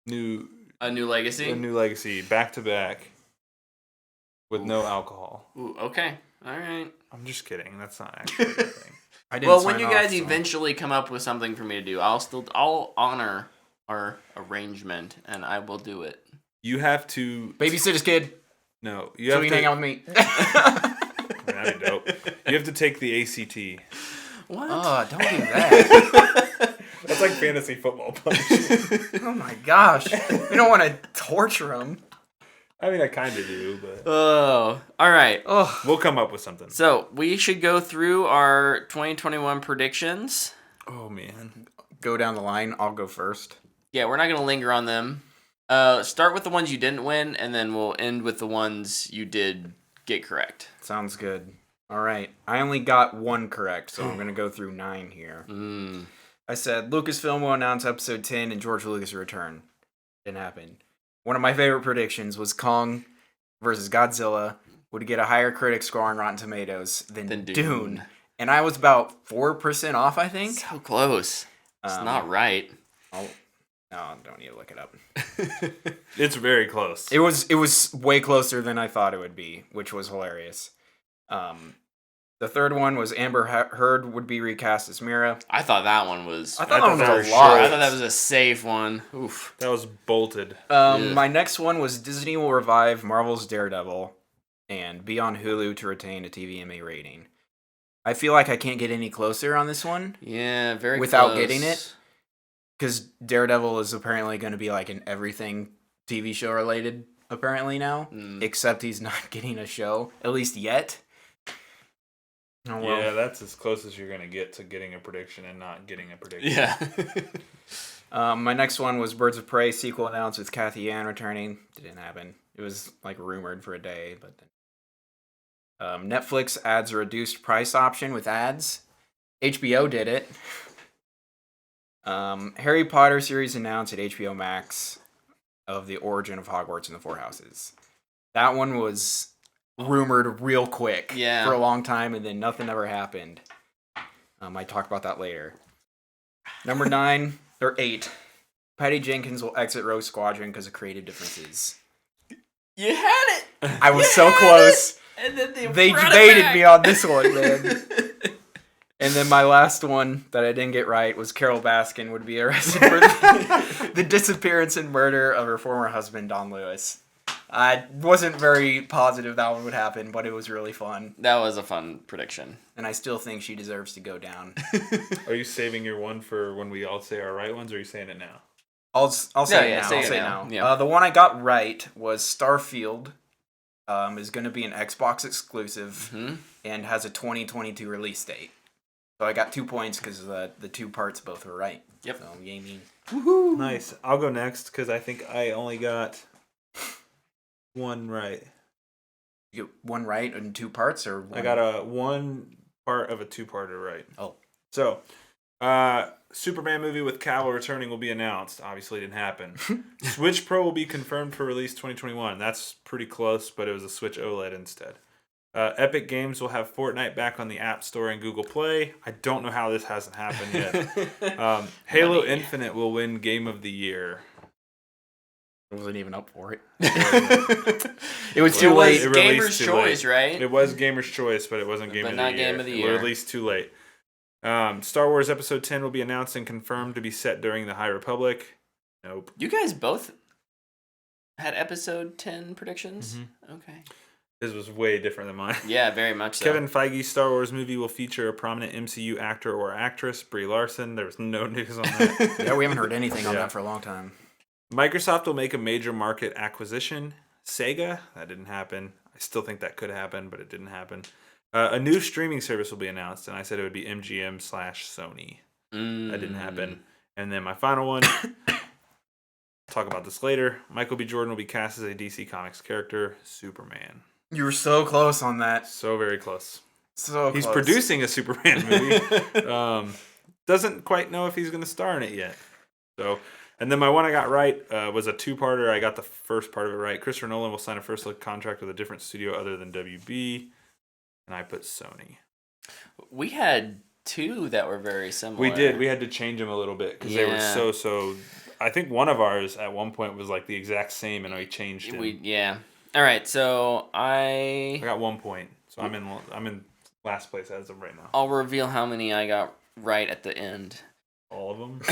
A New Legacy. A New Legacy back to back with no alcohol. Ooh, okay. All right. I'm just kidding. That's not actually a thing. I didn't Well, when sign you off, guys so- eventually come up with something for me to do, I'll honor our arrangement, and I will do it. You have to. Babysitter's kid. No, you So have you to. can hang out with me. That'd be dope. You have to take the ACT. What? Oh, don't do that. That's like fantasy football punch. Oh my gosh. We don't want to torture him. I mean, I kind of do, but Oh, all right. Oh, we'll come up with something. So we should go through our 2021 predictions. Oh man. go down the line. I'll go first. Yeah, we're not gonna linger on them. Start with the ones you didn't win, and then we'll end with the ones you did get correct. Sounds good. All right. I only got 1 correct, so I'm going to go through 9 here. I said Lucasfilm will announce episode 10 and George Lucas will return. Didn't happen. One of my favorite predictions was Kong versus Godzilla would get a higher critic score on Rotten Tomatoes than Dune. And I was about 4% off, I think. So close. It's not right. Oh, no, I don't need to look it up. It's very close. It was way closer than I thought it would be, which was hilarious. The third one was Amber Heard would be recast as Mira. I thought that one was. I thought that one that was was a lot. I thought that was a safe one. Oof. That was bolted. My next one was Disney will revive Marvel's Daredevil and be on Hulu to retain a TVMA rating. I feel like I can't get any closer on this one Yeah, very without close. getting it. Because Daredevil is apparently going to be like an everything TV show related, apparently now. Except he's not getting a show, at least yet. Oh, well. Yeah, that's as close as you're gonna get to getting a prediction and not getting a prediction. Yeah. My next one was Birds of Prey sequel announced with Kathy Ann returning. Didn't happen. It was like rumored for a day, but then. Netflix adds a reduced price option with ads. HBO did it. Harry Potter series announced at HBO Max of the origin of Hogwarts and the Four Houses. That one was rumored real quick for a long time, and then nothing ever happened. I talk about that later. Number 9 or 8. Patty Jenkins will exit Rogue Squadron because of creative differences. You had it. I was so close. And then They debated me on this one, man. And then my last one that I didn't get right was Carol Baskin would be arrested for the disappearance and murder of her former husband, Don Lewis. I wasn't very positive that one would happen, but it was really fun. That was a fun prediction. And I still think she deserves to go down. Are you saving your one for when we all say our right ones, or are you saying it now? I'll say it now. I'll say it now. Yeah. The one I got right was Starfield is going to be an Xbox exclusive and has a 2022 release date. So I got 2 points because the 2 parts both were right. Yep. So, yay me. Woohoo. Nice. I'll go next because I think I only got 1 right. You get 1 right in 2 parts, or I got a 1 part of a 2-parter right. Oh. So, Superman movie with Cavill returning will be announced. Obviously, didn't happen. Switch Pro will be confirmed for release 2021. That's pretty close, but it was a Switch OLED instead. Epic Games will have Fortnite back on the App Store and Google Play. I don't know how this hasn't happened yet. Halo Infinite will win Game of the Year. I wasn't even up for it. It was too late. It Gamer's released too choice, late. right? It was Gamer's Choice, but it wasn't Game But of the not Year. Game of the It Year. was released too late. Star Wars Episode 10 will be announced and confirmed to be set during the High Republic. Nope. You guys both had Episode 10 predictions? Mm-hmm. Okay. His was way different than mine. Yeah, very much so. Kevin Feige's Star Wars movie will feature a prominent MCU actor or actress, Brie Larson. There was no news on that. Yeah, we haven't heard anything on that for a long time. Microsoft will make a major market acquisition. Sega, that didn't happen. I still think that could happen, but it didn't happen. A new streaming service will be announced, and I said it would be MGM/Sony. That didn't happen. And then my final one, talk about this later. Michael B. Jordan will be cast as a DC Comics character, Superman. You were so close on that. So very close. So He's close. producing a Superman movie. Doesn't quite know if he's going to star in it yet. So, and then my one I got right was a two-parter. I got the first part of it right. Christopher Nolan will sign a first-look contract with a different studio other than WB, and I put Sony. We had two that were very similar. We did. We had to change them a little bit because they were so. I think one of ours at one point was like the exact same, and we changed it. Yeah. All right. So I got 1 point, so I'm in last place as of right now. I'll reveal how many I got right at the end. All of them.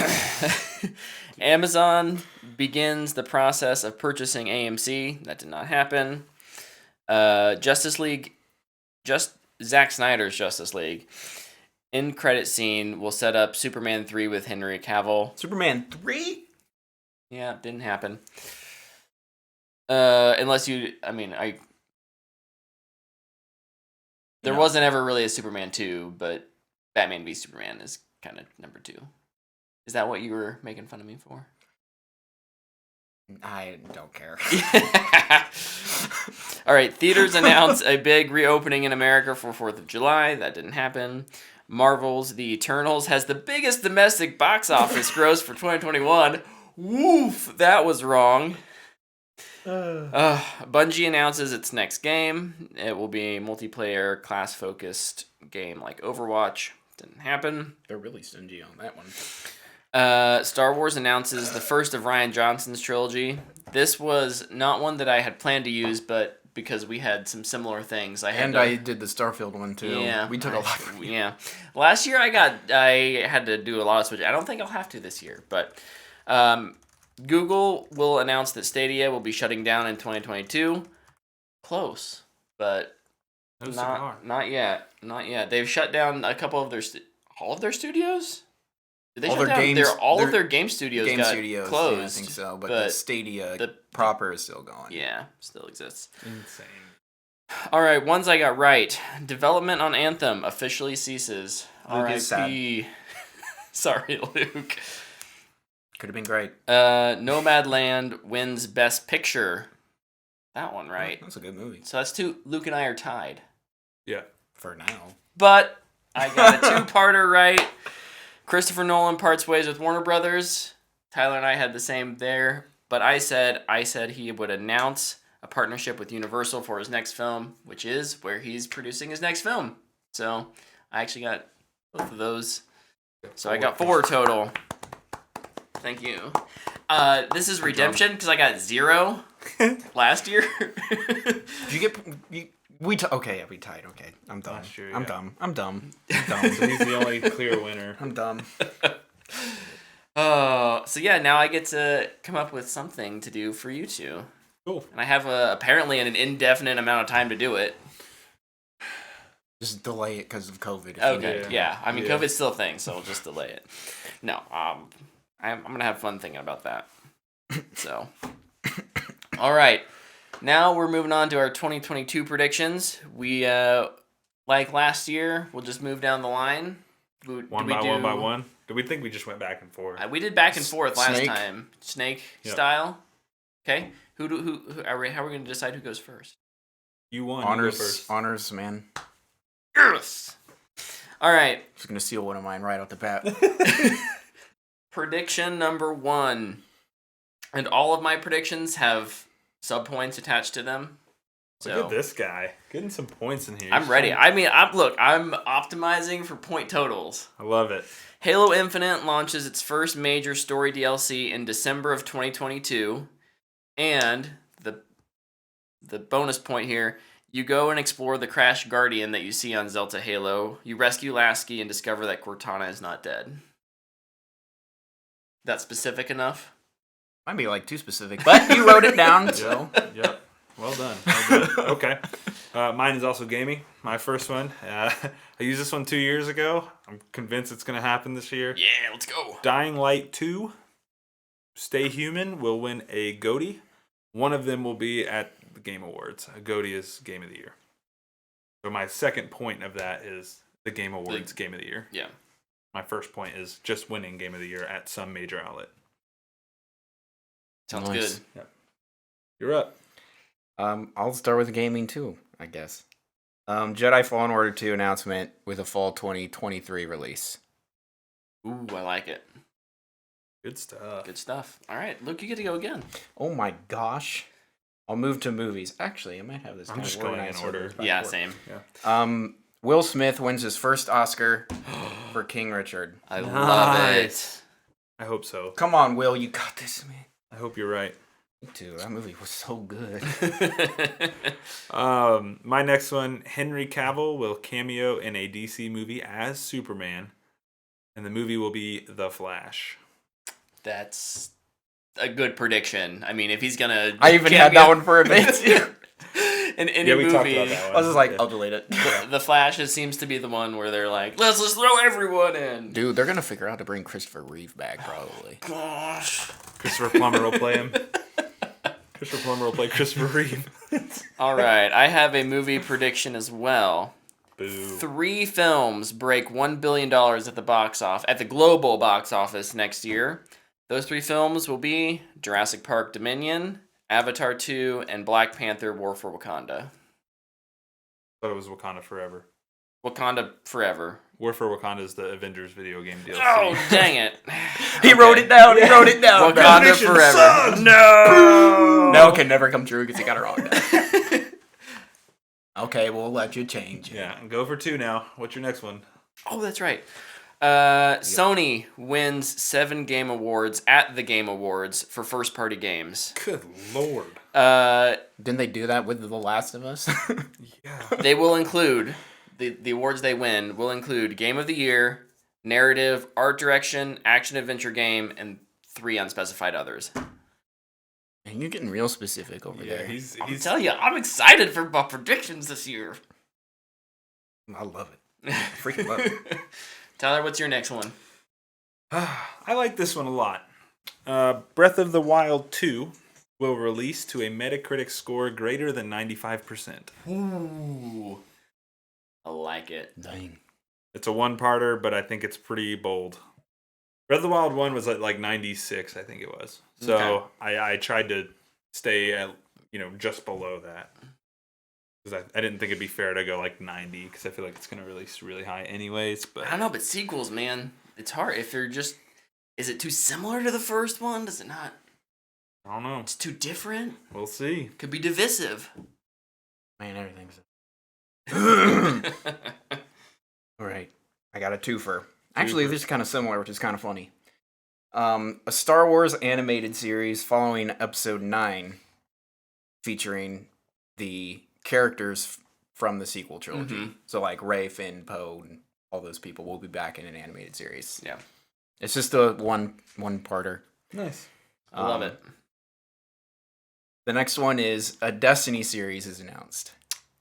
Amazon begins the process of purchasing AMC. That did not happen. Justice League, Zack Snyder's Justice League. End credit scene will set up Superman 3 with Henry Cavill. Superman 3? Yeah, didn't happen. Unless you, there wasn't ever really a Superman 2, but Batman v Superman is kind of number 2. Is that what you were making fun of me for? I don't care. All right, theaters announce a big reopening in America for 4th of July. That didn't happen. Marvel's The Eternals has the biggest domestic box office gross for 2021. Woof, that was wrong. Bungie announces its next game. It will be a multiplayer, class-focused game like Overwatch. Didn't happen. They're really stingy on that one. Star Wars announces the first of Rian Johnson's trilogy. This was not one that I had planned to use, but because we had some similar things, I did the Starfield one too. Yeah, we took a lot from you. Yeah, last year I had to do a lot of switching. I don't think I'll have to this year, but Google will announce that Stadia will be shutting down in 2022. Close, but not yet. Not yet. They've shut down a couple of all of their studios. Did they shut down? All of their game studios got closed. Yeah, I think so, but the Stadia proper is still going. Yeah, still exists. Insane. All right, ones I got right. Development on Anthem officially ceases. Luke is sad. R.I.P. Sorry, Luke. Could have been great. Nomadland wins Best Picture. That one right. That's a good movie. So that's two. Luke and I are tied. Yeah. For now. But I got a two-parter right. Christopher Nolan parts ways with Warner Brothers. Tyler and I had the same there. But I said he would announce a partnership with Universal for his next film, which is where he's producing his next film. So I actually got both of those. So I got 4 total. Thank you. This is redemption because I got 0 last year. Did you get... We tied. Okay, I'm dumb. Year, I'm yeah. dumb. I'm dumb. So he's the only clear winner. I'm dumb. So yeah, now I get to come up with something to do for you two. Cool. And I have apparently an indefinite amount of time to do it. Just delay it because of COVID. Okay, yeah. I mean, COVID's still a thing, so we'll just delay it. No, I'm gonna have fun thinking about that. So, all right. Now we're moving on to our 2022 predictions. We, like last year, we'll just move down the line. One by one? Do we think we just went back and forth? We did back and forth last Snake. time. Snake style. Okay. How are we going to decide who goes first? You won. Honors, you go first. honors, man. Yes. All right. Just gonna steal one of mine right off the bat. Prediction number 1. And all of my predictions have subpoints attached to them. So Look at this guy getting some points in here. I'm ready. I mean, I'm optimizing for point totals. I love it. Halo Infinite launches its first major story DLC in December of 2022. And the bonus point here, you go and explore the Crash Guardian that you see on Zelda Halo. You rescue Lasky and discover that Cortana is not dead. That specific enough? Might be like too specific, but you wrote it down, so. Yep. Well done. Well done. Okay. Mine is also gaming. My first one. I used this one 2 years ago. I'm convinced it's going to happen this year. Yeah, let's go. Dying Light 2, Stay Human will win a GOTY. One of them will be at the Game Awards. A GOTY is Game of the Year. So my second point of that is the Game Awards Game of the Year. Yeah. My first point is just winning Game of the Year at some major outlet. Sounds Nice. good. Yep. You're up. I'll start with gaming too, I guess. Jedi Fallen Order 2 announcement with a fall 2023 release. Ooh, I like it. Good stuff. Good stuff. All right, Luke, you get to go again. Oh my gosh. I'll move to movies. Actually, I might have this. I'm kind just of going in organized so it order. goes back Yeah, and forth. same. Will Smith wins his first Oscar for King Richard. I love it. I hope so. Come on, Will, you got this, man. I hope you're right. Me too. That movie was so good. My next one, Henry Cavill will cameo in a DC movie as Superman, and the movie will be The Flash. That's a good prediction. I mean, if he's gonna, I even had that one for a bit. in any we movie, talked about that I was just like, Yeah. I'll delete it. the Flash seems to be the one where they're like, let's just throw everyone in. Dude, they're gonna figure out to bring Christopher Reeve back, probably. Gosh. Christopher Plummer will play him. Christopher Plummer will play Christopher Reeve. All right, I have a movie prediction as well. Boo. 3 films break $1 billion at the at the global box office next year. Those 3 films will be Jurassic Park Dominion, Avatar 2, and Black Panther War for Wakanda. Thought it was Wakanda Forever. Wakanda Forever. War for Wakanda is the Avengers video game DLC. Oh, dang it. He wrote it down. He wrote it down. Wakanda Prediction Forever. sucks. No! No, it can never come true because he got it wrong. Okay, we'll let you change. Yeah, go for 2 now. What's your next one? Oh, that's right. Sony wins 7 Game Awards at the Game Awards for first-party games. Good lord. Didn't they do that with The Last of Us? Yeah. They will include, the awards they win will include Game of the Year, Narrative, Art Direction, Action Adventure Game, and 3 unspecified others. Man, you're getting real specific over Yeah, there. he's I'm telling you, I'm excited for my predictions this year. I love it. I freaking love it. Tyler, what's your next one? I like this one a lot. Breath of the Wild 2 will release to a Metacritic score greater than 95%. Ooh. I like it. Dang. It's a one-parter, but I think it's pretty bold. Breath of the Wild 1 was at like 96, I think it was. So Okay. I tried to stay at, just below that. Because I didn't think it'd be fair to go like 90, because I feel like it's going to release really high anyways. But I don't know, but sequels, man, it's hard. If you're just, is it too similar to the first one? Does it not? I don't know. It's too different. We'll see. Could be divisive. Man, everything's... All right. I got a twofer. Actually, this is kind of similar, which is kind of funny. A Star Wars animated series following Episode 9, featuring the characters from the sequel trilogy. Mhm. So, like Rey, Finn, Poe, and all those people will be back in an animated series. Yeah. It's just a one-parter. Nice. I love it. The next one is a Destiny series is announced.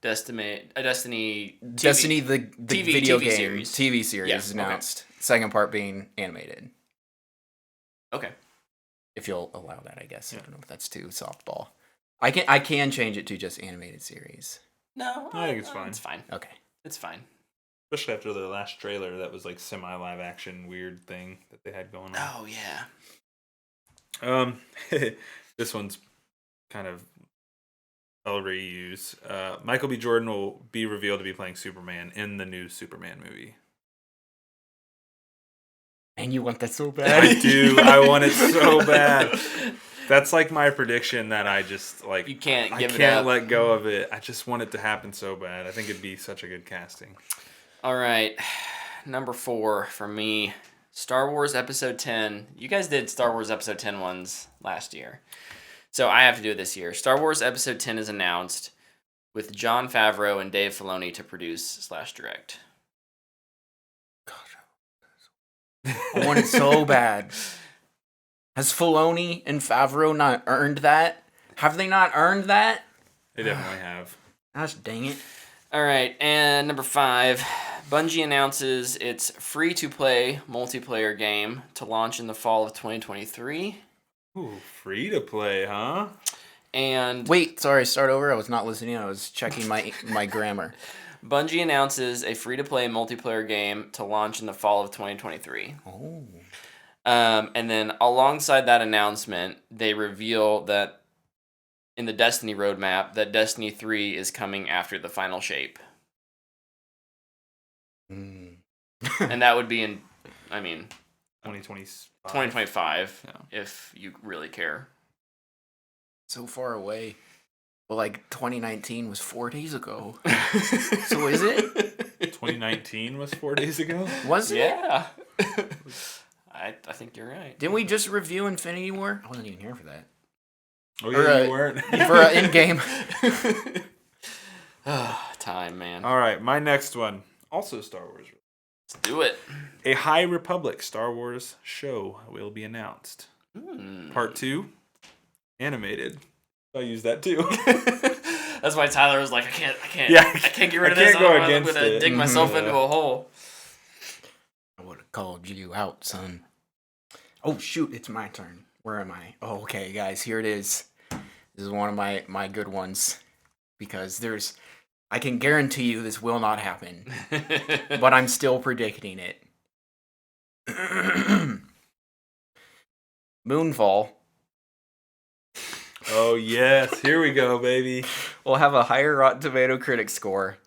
Destiny TV. Destiny, the TV video TV game series. TV series Yeah, is okay. announced. Second part being animated. Okay. If you'll allow that, I guess. Yeah. I don't know if that's too softball. I can change it to just animated series. No, I think it's fine. It's fine. Okay. It's fine. Especially after the last trailer, that was like semi-live action weird thing that they had going on. Oh yeah. This one's kind of a reuse. Michael B. Jordan will be revealed to be playing Superman in the new Superman movie. And you want that so bad. I do. I want it so bad. That's like my prediction that I just like. You can't I give it can't up. let go of it. I just want it to happen so bad. I think it'd be such a good casting. All right. Number 4 for me. Star Wars Episode 10. You guys did Star Wars Episode 10 ones last year. So I have to do it this year. Star Wars Episode 10 is announced with Jon Favreau and Dave Filoni to produce/direct. Gosh, I want it so bad. Has Filoni and Favreau not earned that? Have they not earned that? They definitely have. Gosh dang it. All right, and number 5, Bungie announces its free-to-play multiplayer game to launch in the fall of 2023. Ooh, free to play, huh? And Wait, sorry, start over. I was not listening. I was checking my grammar. Bungie announces a free-to-play multiplayer game to launch in the fall of 2023. Oh. And then alongside that announcement, they reveal that in the Destiny roadmap that Destiny 3 is coming after the final shape. Mm. And that would be in, 2025. 2025, Yeah. if you really care. So far away. Well, like 2019 was 4 days ago. So is it? 2019 was 4 days ago? Was it? Yeah. I think you're right. Didn't we just review Infinity War? I wasn't even here for that. Oh, Or, yeah, you weren't. For in-game. Time, man. All right, my next one. Also Star Wars. Let's do it. A High Republic Star Wars show will be announced. Part 2, animated. I use that too. That's why Tyler was like, I can't get rid of I this. can't go I'm against gonna it. dig myself Yeah. into a hole. I would have called you out, son. Oh, shoot, it's my turn. Where am I? Oh, okay, guys, here it is. This is one of my good ones. Because I can guarantee you this will not happen. But I'm still predicting it. Moonfall Oh, yes. Here we go, baby. will have a higher Rotten Tomato critic score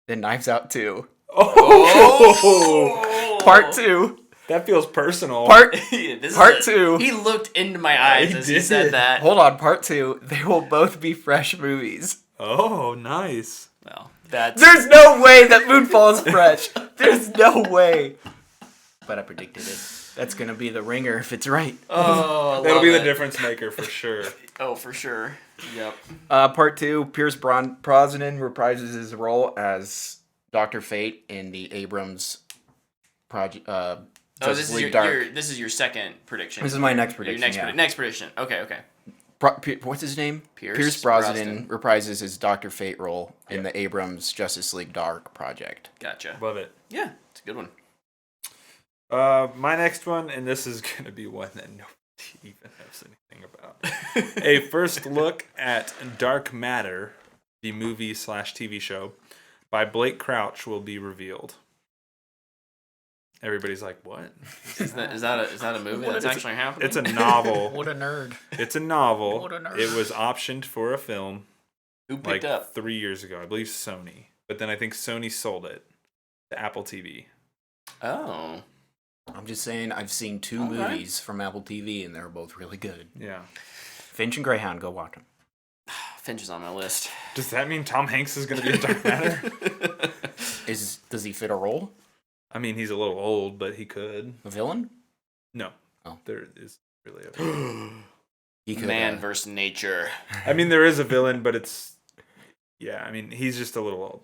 than Knives Out 2. Oh! Part 2. That feels personal. Part 2. He looked into my eyes He as he did. said that. Hold on, part 2. They will both be fresh movies. Oh, nice. Well, that's There's no way that Moonfall is fresh. There's no way. But I predicted it. That's gonna be the ringer if it's right. oh, That'll love be the it. difference maker for sure. Oh, for sure. Yep. Part 2. Pierce Brosnan reprises his role as Dr. Fate in the Abrams project. This is your second prediction. This is my next prediction. Next prediction. Okay. What's his name? Pierce Brosnan reprises his Dr. Fate role in the Abrams Justice League Dark project. Gotcha. Love it. Yeah, it's a good one. My next one, and this is going to be one that nobody even knows anything about. A first look at Dark Matter, the movie/TV show, by Blake Crouch will be revealed. Everybody's like, what? Is that a movie that's actually happening? It's a novel. What a nerd. It's a novel. What a nerd. It was optioned for a film Who picked up? 3 years ago. I believe Sony. But then I think Sony sold it to Apple TV. Oh. I'm just saying, I've seen 2 movies from Apple TV, and they're both really good. Yeah. Finch and Greyhound, go watch them. Finch is on my list. Does that mean Tom Hanks is going to be in Dark Matter? Does he fit a role? I mean, he's a little old, but he could. A villain? No. Oh. There is really a villain. He could, Man versus nature. I mean, there is a villain, but it's... Yeah, I memean, he's just a little old.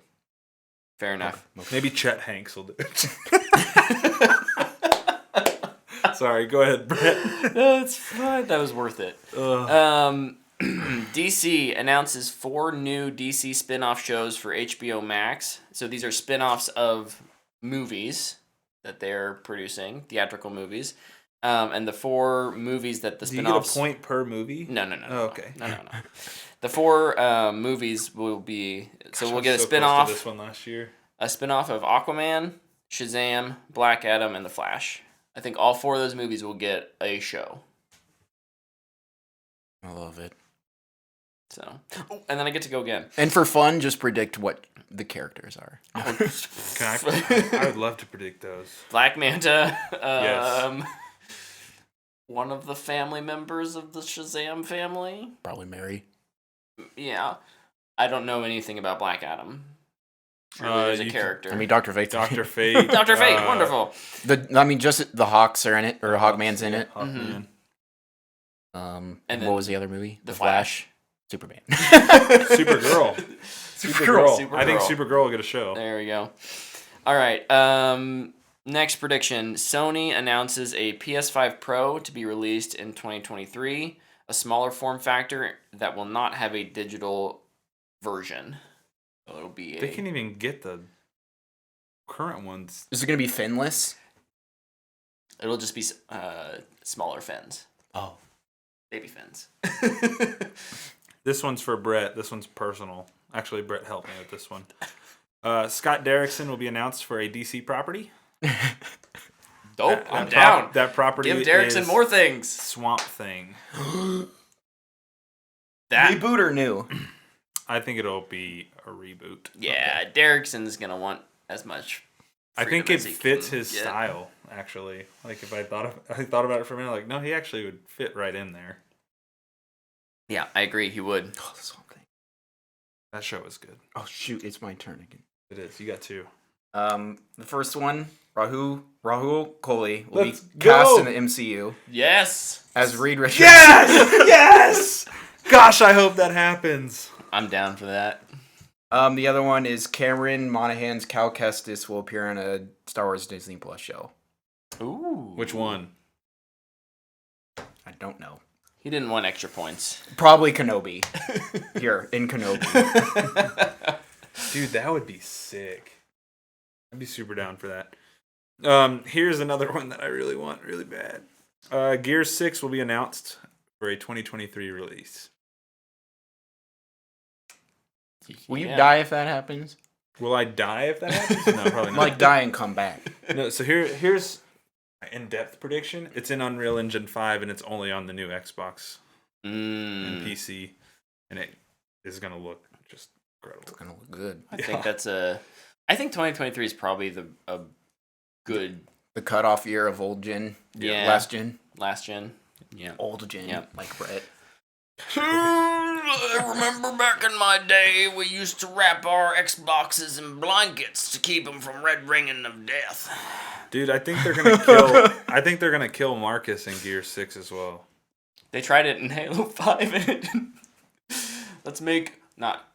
Fair enough. Maybe Chet Hanks will do it. Sorry, go ahead, Brett. No, it's fine. That was worth it. DC announces 4 new DC spin-off shows for HBO Max. So these are spin-offs of movies that they're producing, theatrical movies. And the 4 movies that the Do you spin-offs... get a point per movie? No. Oh, okay. No. The 4 movies will be... So Gosh, we'll I get was a so close spin-off. to this one last year. A spin-off of Aquaman, Shazam, Black Adam, and The Flash. I think all 4 of those movies will get a show. I love it. So, and then I get to go again. And for fun, just predict what the characters are. I would love to predict those. Black Manta. Yes. One of the family members of the Shazam family. Probably Mary. Yeah. I don't know anything about Black Adam. Really, as a character. I mean, Dr. Fate. Dr. Fate. Dr. Fate, wonderful. Just the Hawks are in it, or Hawkman's in it. Hawkman. And then what was the other movie? The Flash. Superman. Supergirl. Supergirl. I think Supergirl will get a show. There we go. All right. Next prediction. Sony announces a PS5 Pro to be released in 2023. A smaller form factor that will not have a digital version. So it'll be They can't even get the current ones. Is it going to be finless? It'll just be smaller fins. Oh. Baby fins. This one's for Brett. This one's personal. Actually, Brett helped me with this one. Scott Derrickson will be announced for a DC property. Dope. I'm down. That property Give Derrickson more things. Swamp Thing. That Reboot or new? I think it'll be a reboot. Yeah, okay. Derrickson's gonna want as much. I think it fits his get. style. Actually, like if I thought about it for a minute, like no, he actually would fit right in there. Yeah, I agree. He would. Oh, the Swamp Thing. That show was good. Oh shoot, it's my turn again. It is. You got two. The first one, Rahul Kohli will Let's be cast go! in the MCU Yes. as Reed Richards. Yes! Yes! Gosh, I hope that happens. I'm down for that. The other one is Cameron Monaghan's Cal Kestis will appear in a Star Wars Disney Plus show. Ooh. Which one? I don't know. He didn't want extra points. Probably Kenobi. Here, in Kenobi. Dude, that would be sick. I'd be super down for that. Here's another one that I really want really bad. Gear 6 will be announced for a 2023 release. Will you die if that happens? Will I die if that happens? No, probably not. Like die and come back. No, so here's my in-depth prediction. It's in Unreal Engine 5 and it's only on the new Xbox and PC. And it is going to look just incredible. It's gonna look good. I think that's I think 2023 is probably a good The cutoff year of old gen. Yeah. Last gen. last gen. Yeah. Old gen. Yeah. Like Brett. I remember back in my day, we used to wrap our Xboxes in blankets to keep them from red ringing of death. Dude, I think they're going to kill I think they're going to kill Marcus in Gear 6 as well. They tried it in Halo 5 and it didn't. Let's make not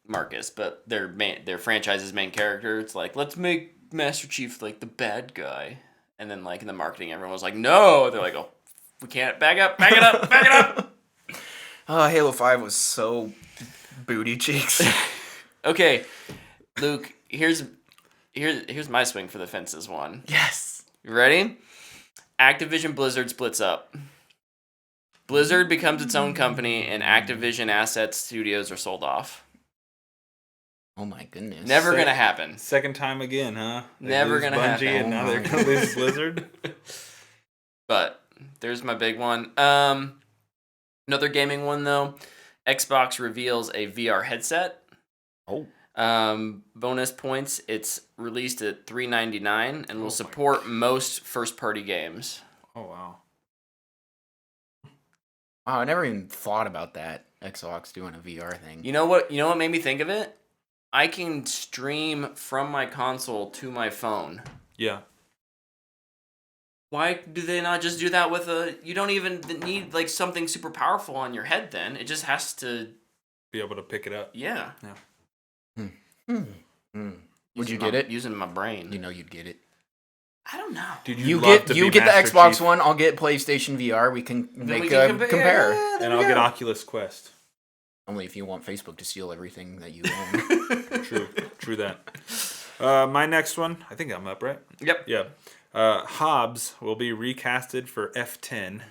Marcus, but their franchise's main character. It's like, let's make Master Chief like the bad guy. And then like in the marketing, everyone was like, no. They're like, oh, we can't. Back up, back it up, back it up. Oh, Halo 5 was so booty cheeks. Okay, Luke, here's my swing for the fences one. Yes. You ready? Activision Blizzard splits up. Blizzard becomes its own company, and Activision assets studios are sold off. Oh my goodness. Never gonna happen. Second time again, huh? They Never lose gonna Bungie happen. And now they're going to lose Blizzard. But there's my big one. Another gaming one though. Xbox reveals a VR headset. Oh. Bonus points. It's released at $3.99 and will support most first-party games. Oh, wow. Wow, I never even thought about that. Xbox doing a VR thing. You know what made me think of it? I can stream from my console to my phone. Yeah. Why do they not just do that with you don't even need like something super powerful on your head then. It just has to Be able to pick it up. Yeah. Would you get it? Using my brain. You know you'd get it. I don't know. Dude, You love get to be the Master Xbox Chief, One, I'll get PlayStation VR. We can make we a can compare. Yeah, and I'll get Oculus Quest. Only if you want Facebook to steal everything that you own. True that. My next one, I think I'm up, right? Yep. Yeah. Hobbs will be recasted for F10.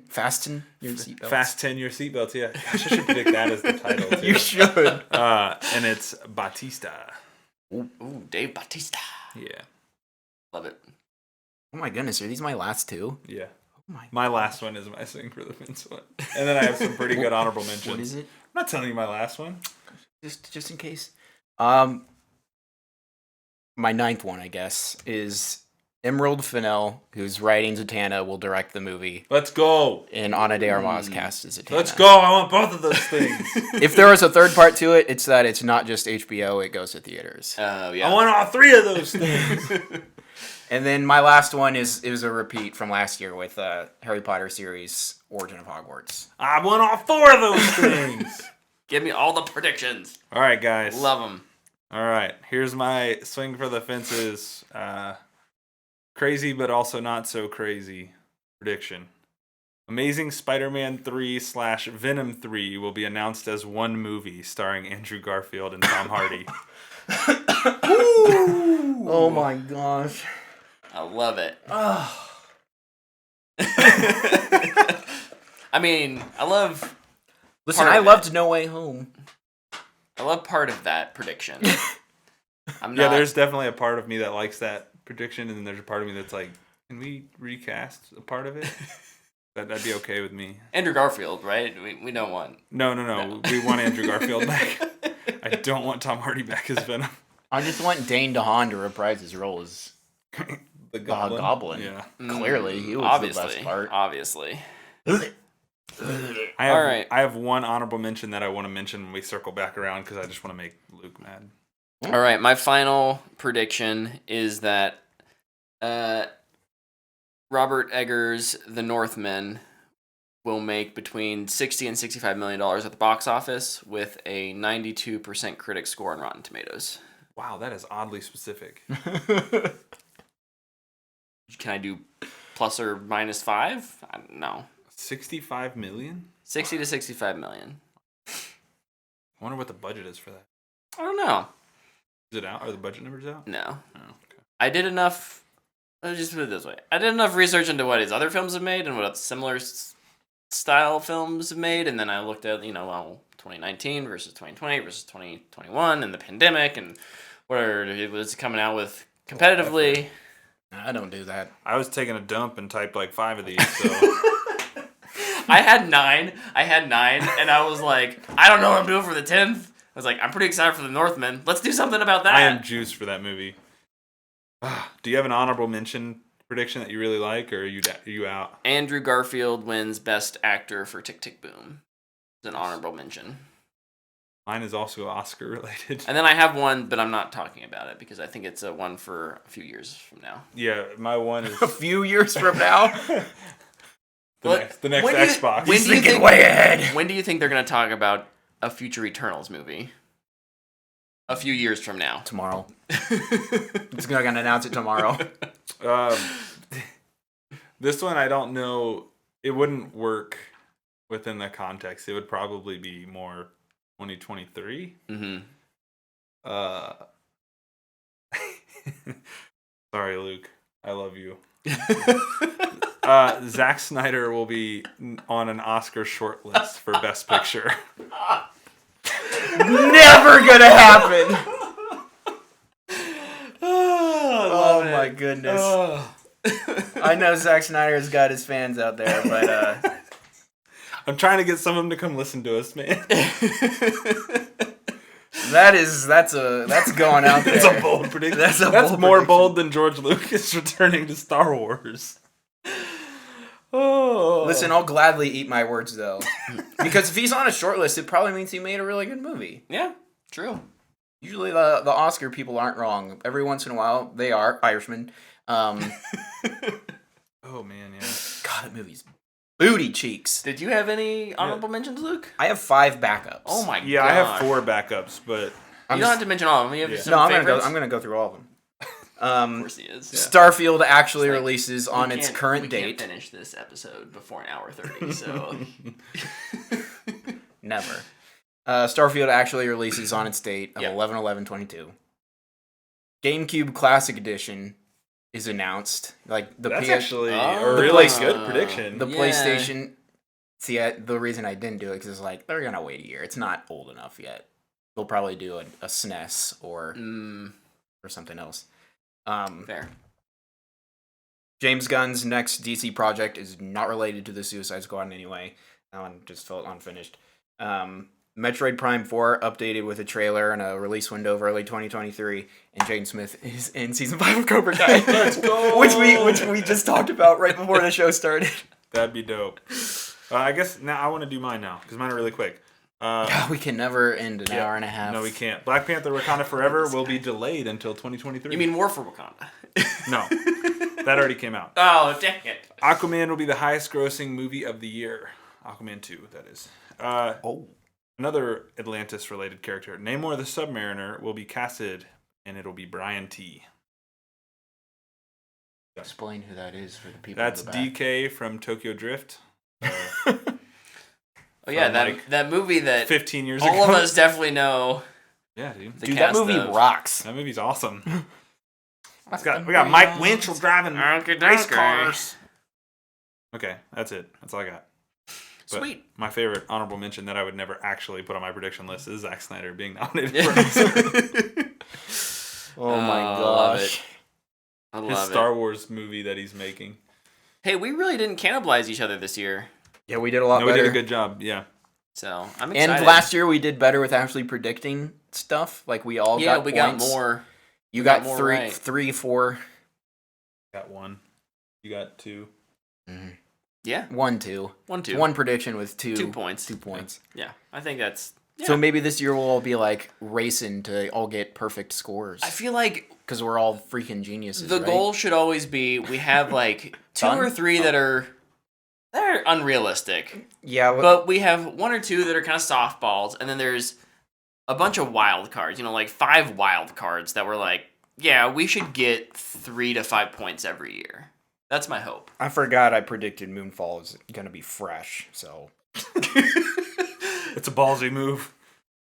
Fasten your seatbelts. Fasten your seatbelts, yeah. Gosh, I should predict that as the title, too. You should. And it's Batista. Ooh, Dave Bautista. Yeah. Love it. Oh my goodness, are these my last two? Yeah. Oh my last one is my Sing for the Fence one. And then I have some pretty good honorable mentions. What is it? I'm not telling you my last one. Just in case. My ninth one, I guess, is Emerald Fennell, who's writing Zatanna, will direct the movie. Let's go. And Ana de Armas cast as Zatanna. Let's go. I want both of those things. If there was a third part to it, it's that it's not just HBO, it goes to theaters. Oh, yeah. I want all three of those things. And then my last one is a repeat from last year with Harry Potter series Origin of Hogwarts. I won all 4 of those things. Give me all the predictions. All right, guys. Love them. All right, here's my swing for the fences. Crazy, but also not so crazy prediction. Amazing Spider-Man 3/Venom 3 will be announced as one movie starring Andrew Garfield and Tom Hardy. Oh my gosh. I love it. Oh. I mean, I love... Listen, I loved No Way Home. I love part of that prediction. Yeah, there's definitely a part of me that likes that prediction, and then there's a part of me that's like, can we recast a part of it? That'd be okay with me. Andrew Garfield, right? We don't want... No. We want Andrew Garfield back. I don't want Tom Hardy back as Venom. I just want Dane DeHaan to reprise his role as the Goblin. Yeah. Clearly, he was the best part. Obviously. I have one honorable mention that I want to mention when we circle back around because I just want to make Luke mad. All right, my final prediction is that Robert Eggers' The Northman will make between $60 and $65 million at the box office with a 92% critic score on Rotten Tomatoes. Wow, that is oddly specific. Can I do plus or minus 5? I don't know. 65 million? 60 to 65 million. I wonder what the budget is for that. I don't know. Is it out? Are the budget numbers out? No. Oh, okay. I did enough. Let's just put it this way. I did enough research into what his other films have made and what similar style films have made, and then I looked at, 2019 versus 2020 versus 2021 and the pandemic and whatever it was coming out with competitively. I don't do that. I was taking a dump and typed like 5 of these, so... I had 9, and I was like, I don't know what I'm doing for the 10th. I was like, I'm pretty excited for The Northman. Let's do something about that. I am juiced for that movie. Do you have an honorable mention prediction that you really like, or are you out? Andrew Garfield wins Best Actor for Tick, Tick, Boom. It's an honorable mention. Mine is also Oscar related. And then I have one, but I'm not talking about it because I think it's a one for a few years from now. Yeah, my one is... A few years from now? The next Xbox. He's thinking way ahead. When do you think they're going to talk about a future Eternals movie? A few years from now. Tomorrow. It's going to announce it tomorrow. This one, I don't know. It wouldn't work within the context. It would probably be more 2023. Mm-hmm. Sorry, Luke. I love you. Zack Snyder will be on an Oscar shortlist for Best Picture. Never gonna happen. Oh my goodness. I know Zack Snyder's got his fans out there, but I'm trying to get some of them to come listen to us, man. That's going out there. It's a bold prediction. That's more bold than George Lucas returning to Star Wars. Oh. Listen, I'll gladly eat my words though, because if he's on a short list, it probably means he made a really good movie. Yeah, true. Usually the Oscar people aren't wrong. Every once in a while, they are. Irishman. Oh man, yeah. God, that movie's booty cheeks. Did you have any honorable mentions, Luke? I have 5 backups. Oh my god. Yeah, I have 4 backups, but you don't have to mention all of them. You have some I'm gonna go through all of them. Of course he is. Yeah. Starfield actually releases on its current date. We can't finish this episode before an hour 30, so... Never. Starfield actually releases on its date of 11/11/22. GameCube Classic Edition is announced. Like that's actually a really good prediction. The PlayStation... See, the reason I didn't do it because it's like, they're gonna wait a year. It's not old enough yet. They'll probably do a SNES or something else. Fair. James Gunn's next DC project is not related to the Suicide Squad in any way. That one just felt unfinished. Metroid Prime 4 updated with a trailer and a release window of early 2023, and Jaden Smith is in season 5 of Cobra Kai. Let's go! which we just talked about right before the show started. That'd be dope. I guess now I want to do mine now because mine are really quick. Yeah, we can never end an hour and a half. No, we can't. Black Panther: Wakanda Forever will be delayed until 2023. You mean War for Wakanda? No, that already came out. Oh, dang it. Aquaman will be the highest-grossing movie of the year. Aquaman 2, that is. Another Atlantis-related character, Namor the Submariner, will be casted, and it'll be Brian T. Explain who that is for the people. That's in the back. DK from Tokyo Drift. Oh yeah, that movie that 15 years ago. all of us definitely know. Yeah, dude. Dude, that movie rocks. That movie's awesome. We got Mike Winchell driving race cars. Okay, that's it. That's all I got. But Sweet. My favorite honorable mention that I would never actually put on my prediction list is Zack Snyder being nominated for Oscar. Oh my gosh. I love His it. Star Wars movie that he's making. Hey, we really didn't cannibalize each other this year. Yeah, we did a lot No, better. we did a good job, yeah. So, I'm excited. And last year we did better with actually predicting stuff. Like we all got we points. got more. You we got more three, right. 3, 4. Got 1. You got 2. Mm-hmm. Yeah. 1, 2. 1, 2. One prediction with 2 points. 2 points. Yeah, I think that's... Yeah. So maybe this year we'll all be like racing to all get perfect scores. I feel like because we're all freaking geniuses. the right? goal should always be we have like 2 or 3 that are unrealistic. Yeah, But we have 1 or 2 that are kind of softballs, and then there's a bunch of wild cards, like 5 wild cards that were like, yeah, we should get 3 to 5 points every year. That's my hope. I forgot I predicted Moonfall is gonna be fresh, so It's a ballsy move.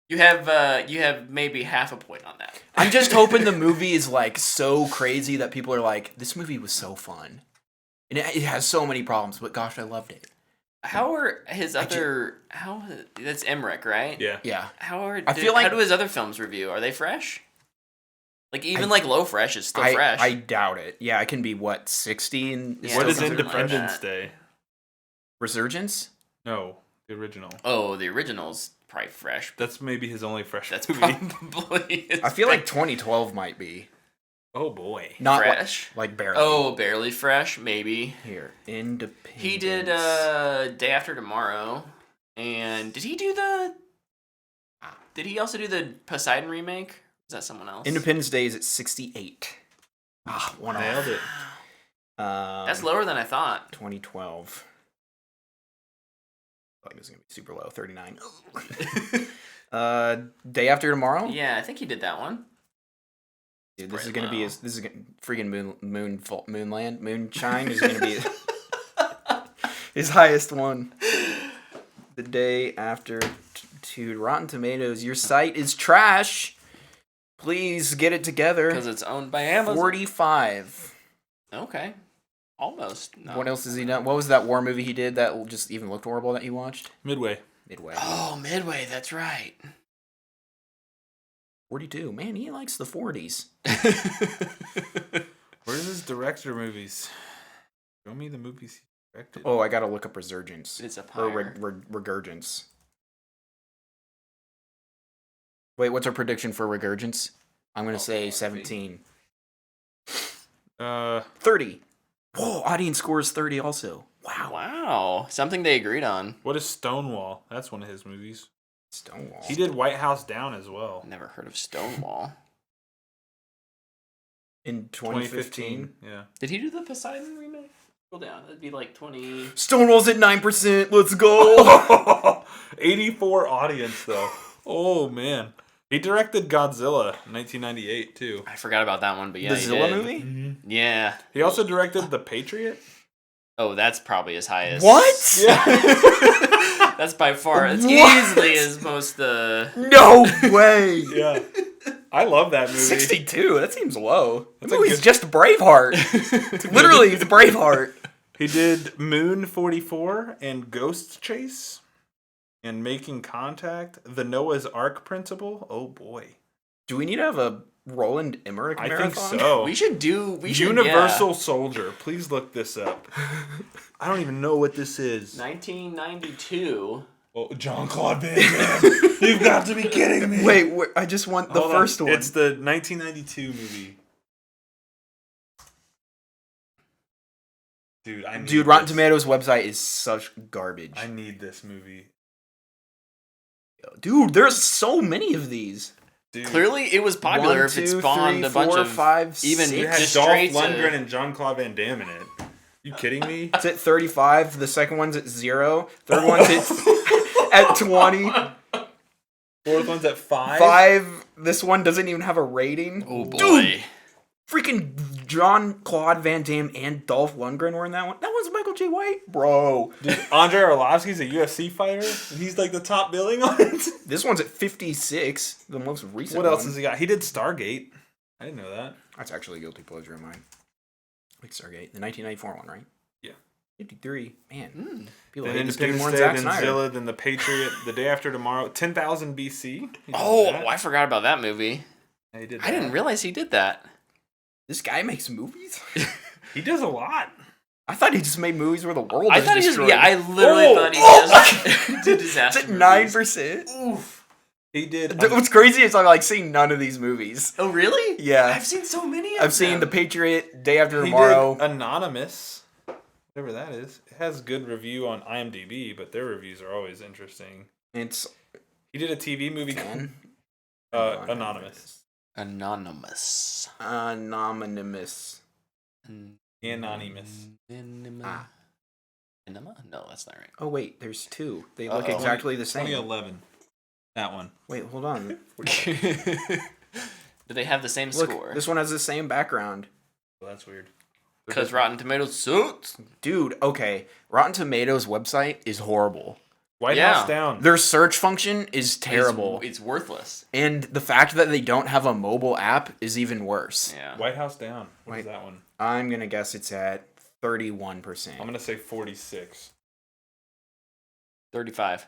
You have maybe half a point on that. I'm just hoping the movie is like so crazy that people are like, this movie was so fun. And it has so many problems, but gosh, I loved it. How are his other that's Emmerich, right? Yeah. Yeah. How I feel like- how do his other films review? Are they fresh? Like even like Low Fresh is still fresh. I doubt it. Yeah, it can be 60 and Yeah, What is something like Independence that. Day? Resurgence? No, the original. Oh, the original's probably fresh. But That's maybe his only fresh that's movie. probably his I feel like 2012 might be. Oh boy. Not fresh. like barely. Oh, barely fresh, maybe. Here, Independence. He did Day After Tomorrow, and did he also do the Poseidon remake? Is that someone else? Independence Day is at 68. One Nailed off. it. That's lower than I thought. 2012. I think this is gonna be super low. 39. Day After Tomorrow. Yeah, I think he did that one. Dude, this is Pretty gonna be low. freaking moonshine is gonna be his highest one. The Day After. Dude, Rotten Tomatoes, your site is trash. Please get it together. Because it's owned by Amazon. 45. Okay. Almost. No. What else has he done? What was that war movie he did that just even looked horrible that you watched? Midway. Midway. Oh, Midway, that's right. 42. Man, he likes the 40s. Where's his director movies? Show me the movies he directed. Oh, I gotta look up Resurgence. It's up Or higher. Regurgence. Wait, what's our prediction for Regurgence? I'm gonna say 17. 30. Whoa, audience score is 30 also. Wow. Wow. Something they agreed on. What is Stonewall? That's one of his movies. Stonewall. He did White House Down as well. Never heard of Stonewall. In 2015. Yeah. Did he do the Poseidon remake? Scroll down. That'd be like 20. Stonewall's at 9%. Let's go. 84 audience though. Oh man. He directed Godzilla 1998 too. I forgot about that one, but yeah. The he Zilla did. movie? Yeah. He also directed The Patriot. Oh, that's probably his highest. What? Yeah. That's by far. It's What? easily his most. No way. Yeah. I love that movie. 62. That seems low. That's That a movie's good- just Braveheart. Literally, it's Braveheart. He did Moon 44 and Ghost Chase and Making Contact, The Noah's Ark Principle. Oh boy. Do we need to have a Roland Emmerich I marathon? think so. We should. Universal Soldier. Please look this up. I don't even know what this is. 1992. Oh, Jean-Claude Van Damme. You've got to be kidding me. Wait, I just want the Hold on. first one. It's the 1992 movie. Dude, I need Dude, Rotten this. Tomatoes website is such garbage. I need this movie. Dude, there's so many of these. Dude. Clearly, it was popular. 1, If it 2, spawned 3, a bunch 4, of 5, even 6. You had just Dolph straight to- Lundgren and Jean-Claude Van Damme in it. You kidding me? It's at 35. The second one's at 0. Third one's at 20. Fourth one's at 5. 5. This one doesn't even have a rating. Oh boy. Dude, freaking Jean-Claude Van Damme and Dolph Lundgren were in that one. That was Michael J. White, bro. Dude, Andre Arlovsky's a UFC fighter, and he's like the top billing on it. This one's at 56. The most recent. What else one. has he got? He did Stargate. I didn't know that. That's actually a guilty pleasure of mine. Like Stargate, the 1994 one, right? Yeah. 53. Man, people Then hate this dude Independence more Day, than Zack then Snyder. Zilla, then The Patriot, The Day After Tomorrow, 10,000 BC. He did Oh, that. I forgot about that movie. Yeah, he did I didn't that. realize he did that. This guy makes movies. He does a lot. I thought he just made movies where the world I is thought he just, destroyed. yeah, I literally Oh, thought he oh, just did It's disaster at movies. 9%. Oof. He did. What's crazy is I'm like seeing none of these movies. Oh, really? Yeah. I've seen so many of them. I've seen The Patriot, Day After He Tomorrow. did Anonymous. Whatever that is. It has good review on IMDb, but their reviews are always interesting. It's He did a TV movie 10. called Anonymous. Anonymous. Anonymous. Anonymous. Ah. Enema? No, that's not right. Oh wait, there's 2. They look Uh-oh. exactly the same. 2011. That one. Wait, hold on. Do they have the same Look, score? this one has the same background. Well, that's weird. Because Rotten Tomatoes sucks. Dude, okay. Rotten Tomatoes website is horrible. White Yeah. House Down. Their search function is terrible. It's worthless. And the fact that they don't have a mobile app is even worse. Yeah. White House Down. What is Wait. that one? I'm going to guess it's at 31%. I'm going to say 46. 35.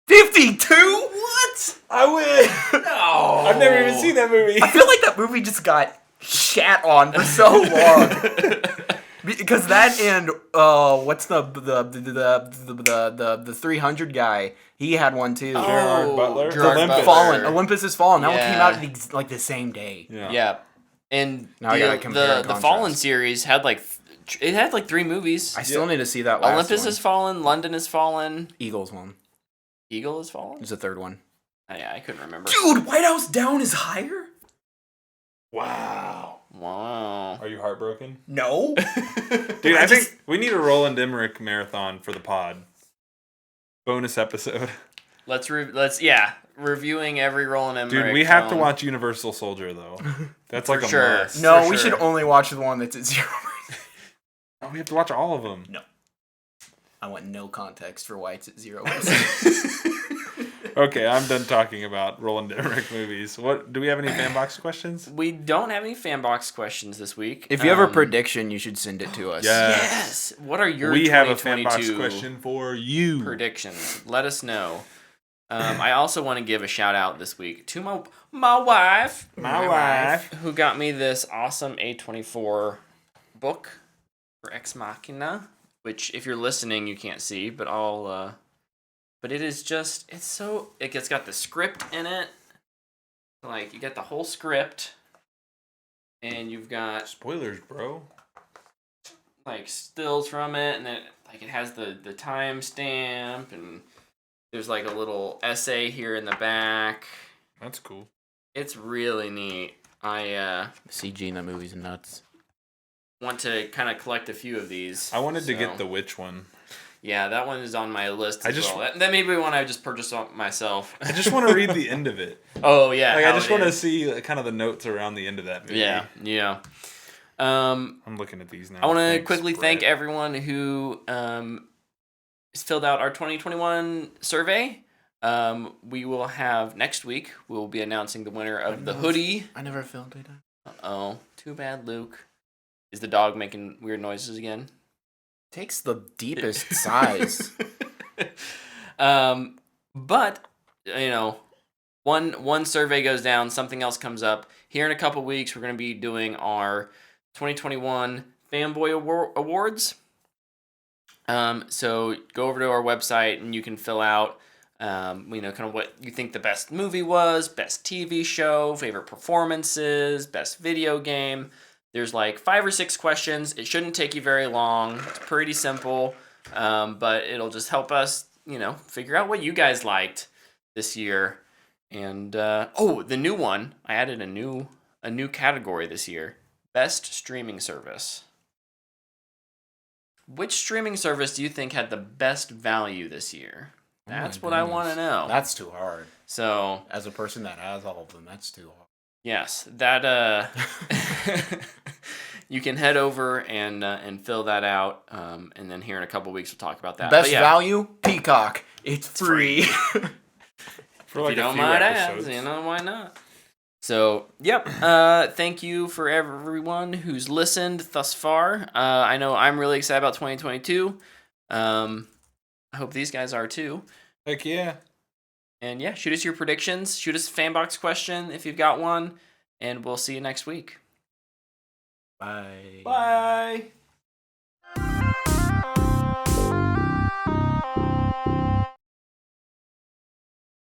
52? What? I win! No. I've never even seen that movie. I feel like that movie just got shat on for so long. Because that and what's the 300 guy? He had one too. Gerard Butler? Gerard Olympus. Butler. Fallen. Olympus Has Fallen. That one came Yeah. out like the same day. Yeah. Yeah. And Now I gotta compare and the contrast. Fallen series had like 3 movies. I still need to see that last Olympus one. Has Fallen, London Has Fallen, Eagles one. Eagle Has Fallen. It's the third one. Oh, yeah, I couldn't remember. Dude, White House Down is higher? Wow. Wow. Are you heartbroken? No. Dude, I I think we need a Roland Emmerich marathon for the pod. Bonus episode. Let's reviewing every Roland Emmerich. Dude, we have to film. watch Universal Soldier, though. That's like For a sure. must. No, For we sure. should only watch the one that's at 0%. Oh, we have to watch all of them. I want no context for why it's at 0%. Okay, I'm done talking about Roland Emmerich movies. What do we have any fan box questions? We don't have any fan box questions this week. If you have a prediction, you should send it to us. Yeah. Yes. What are your We have a fan box 2022 question for you. predictions? Let us know. I also want to give a shout out this week to my wife. My wife. Who got me this awesome A24 book for Ex Machina, which if you're listening you can't see, but but it is just, it's got the script in it. Like, you got the whole script, and you've got Spoilers, bro. like stills from it, and then like it has the time stamp, and there's like a little essay here in the back. That's cool. It's really neat. I CG in that movie's nuts. want to kind of collect a few of these. I wanted to so- get the witch one. Yeah, that one is on my list I as just- well. That may be one I just purchased myself. I just want to read the end of it. Oh yeah, Like, I how just it want to is. see kind of the notes around the end of that movie. Yeah. I'm looking at these now. I want to Thanks, quickly Brett. thank everyone who filled out our 2021 survey. We will have next week. We will be announcing the winner of the hoodie. I never filled it out. Oh, too bad, Luke. Is the dog making weird noises again? Takes the deepest sighs. But you know, one survey goes down, something else comes up. Here in a couple weeks, we're going to be doing our 2021 Fanboy Awards. So go over to our website and you can fill out, kind of what you think the best movie was, best TV show, favorite performances, best video game. There's like 5 or 6 questions. It shouldn't take you very long. It's pretty simple, but it'll just help us, figure out what you guys liked this year. And the new one, I added a new category this year. Best streaming service. Which streaming service do you think had the best value this year? That's what I want to know. That's too hard. So, as a person that has all of them, that's too hard. Yes, that you can head over and fill that out, and then here in a couple weeks we'll talk about that. Best value, Peacock. It's free. For like if you don't few mind episodes. ads, why not? So, yep. Thank you for everyone who's listened thus far. I know I'm really excited about 2022. I hope these guys are too. Heck yeah. And yeah, shoot us your predictions. Shoot us a Fanbox question if you've got one. And we'll see you next week. Bye. Bye.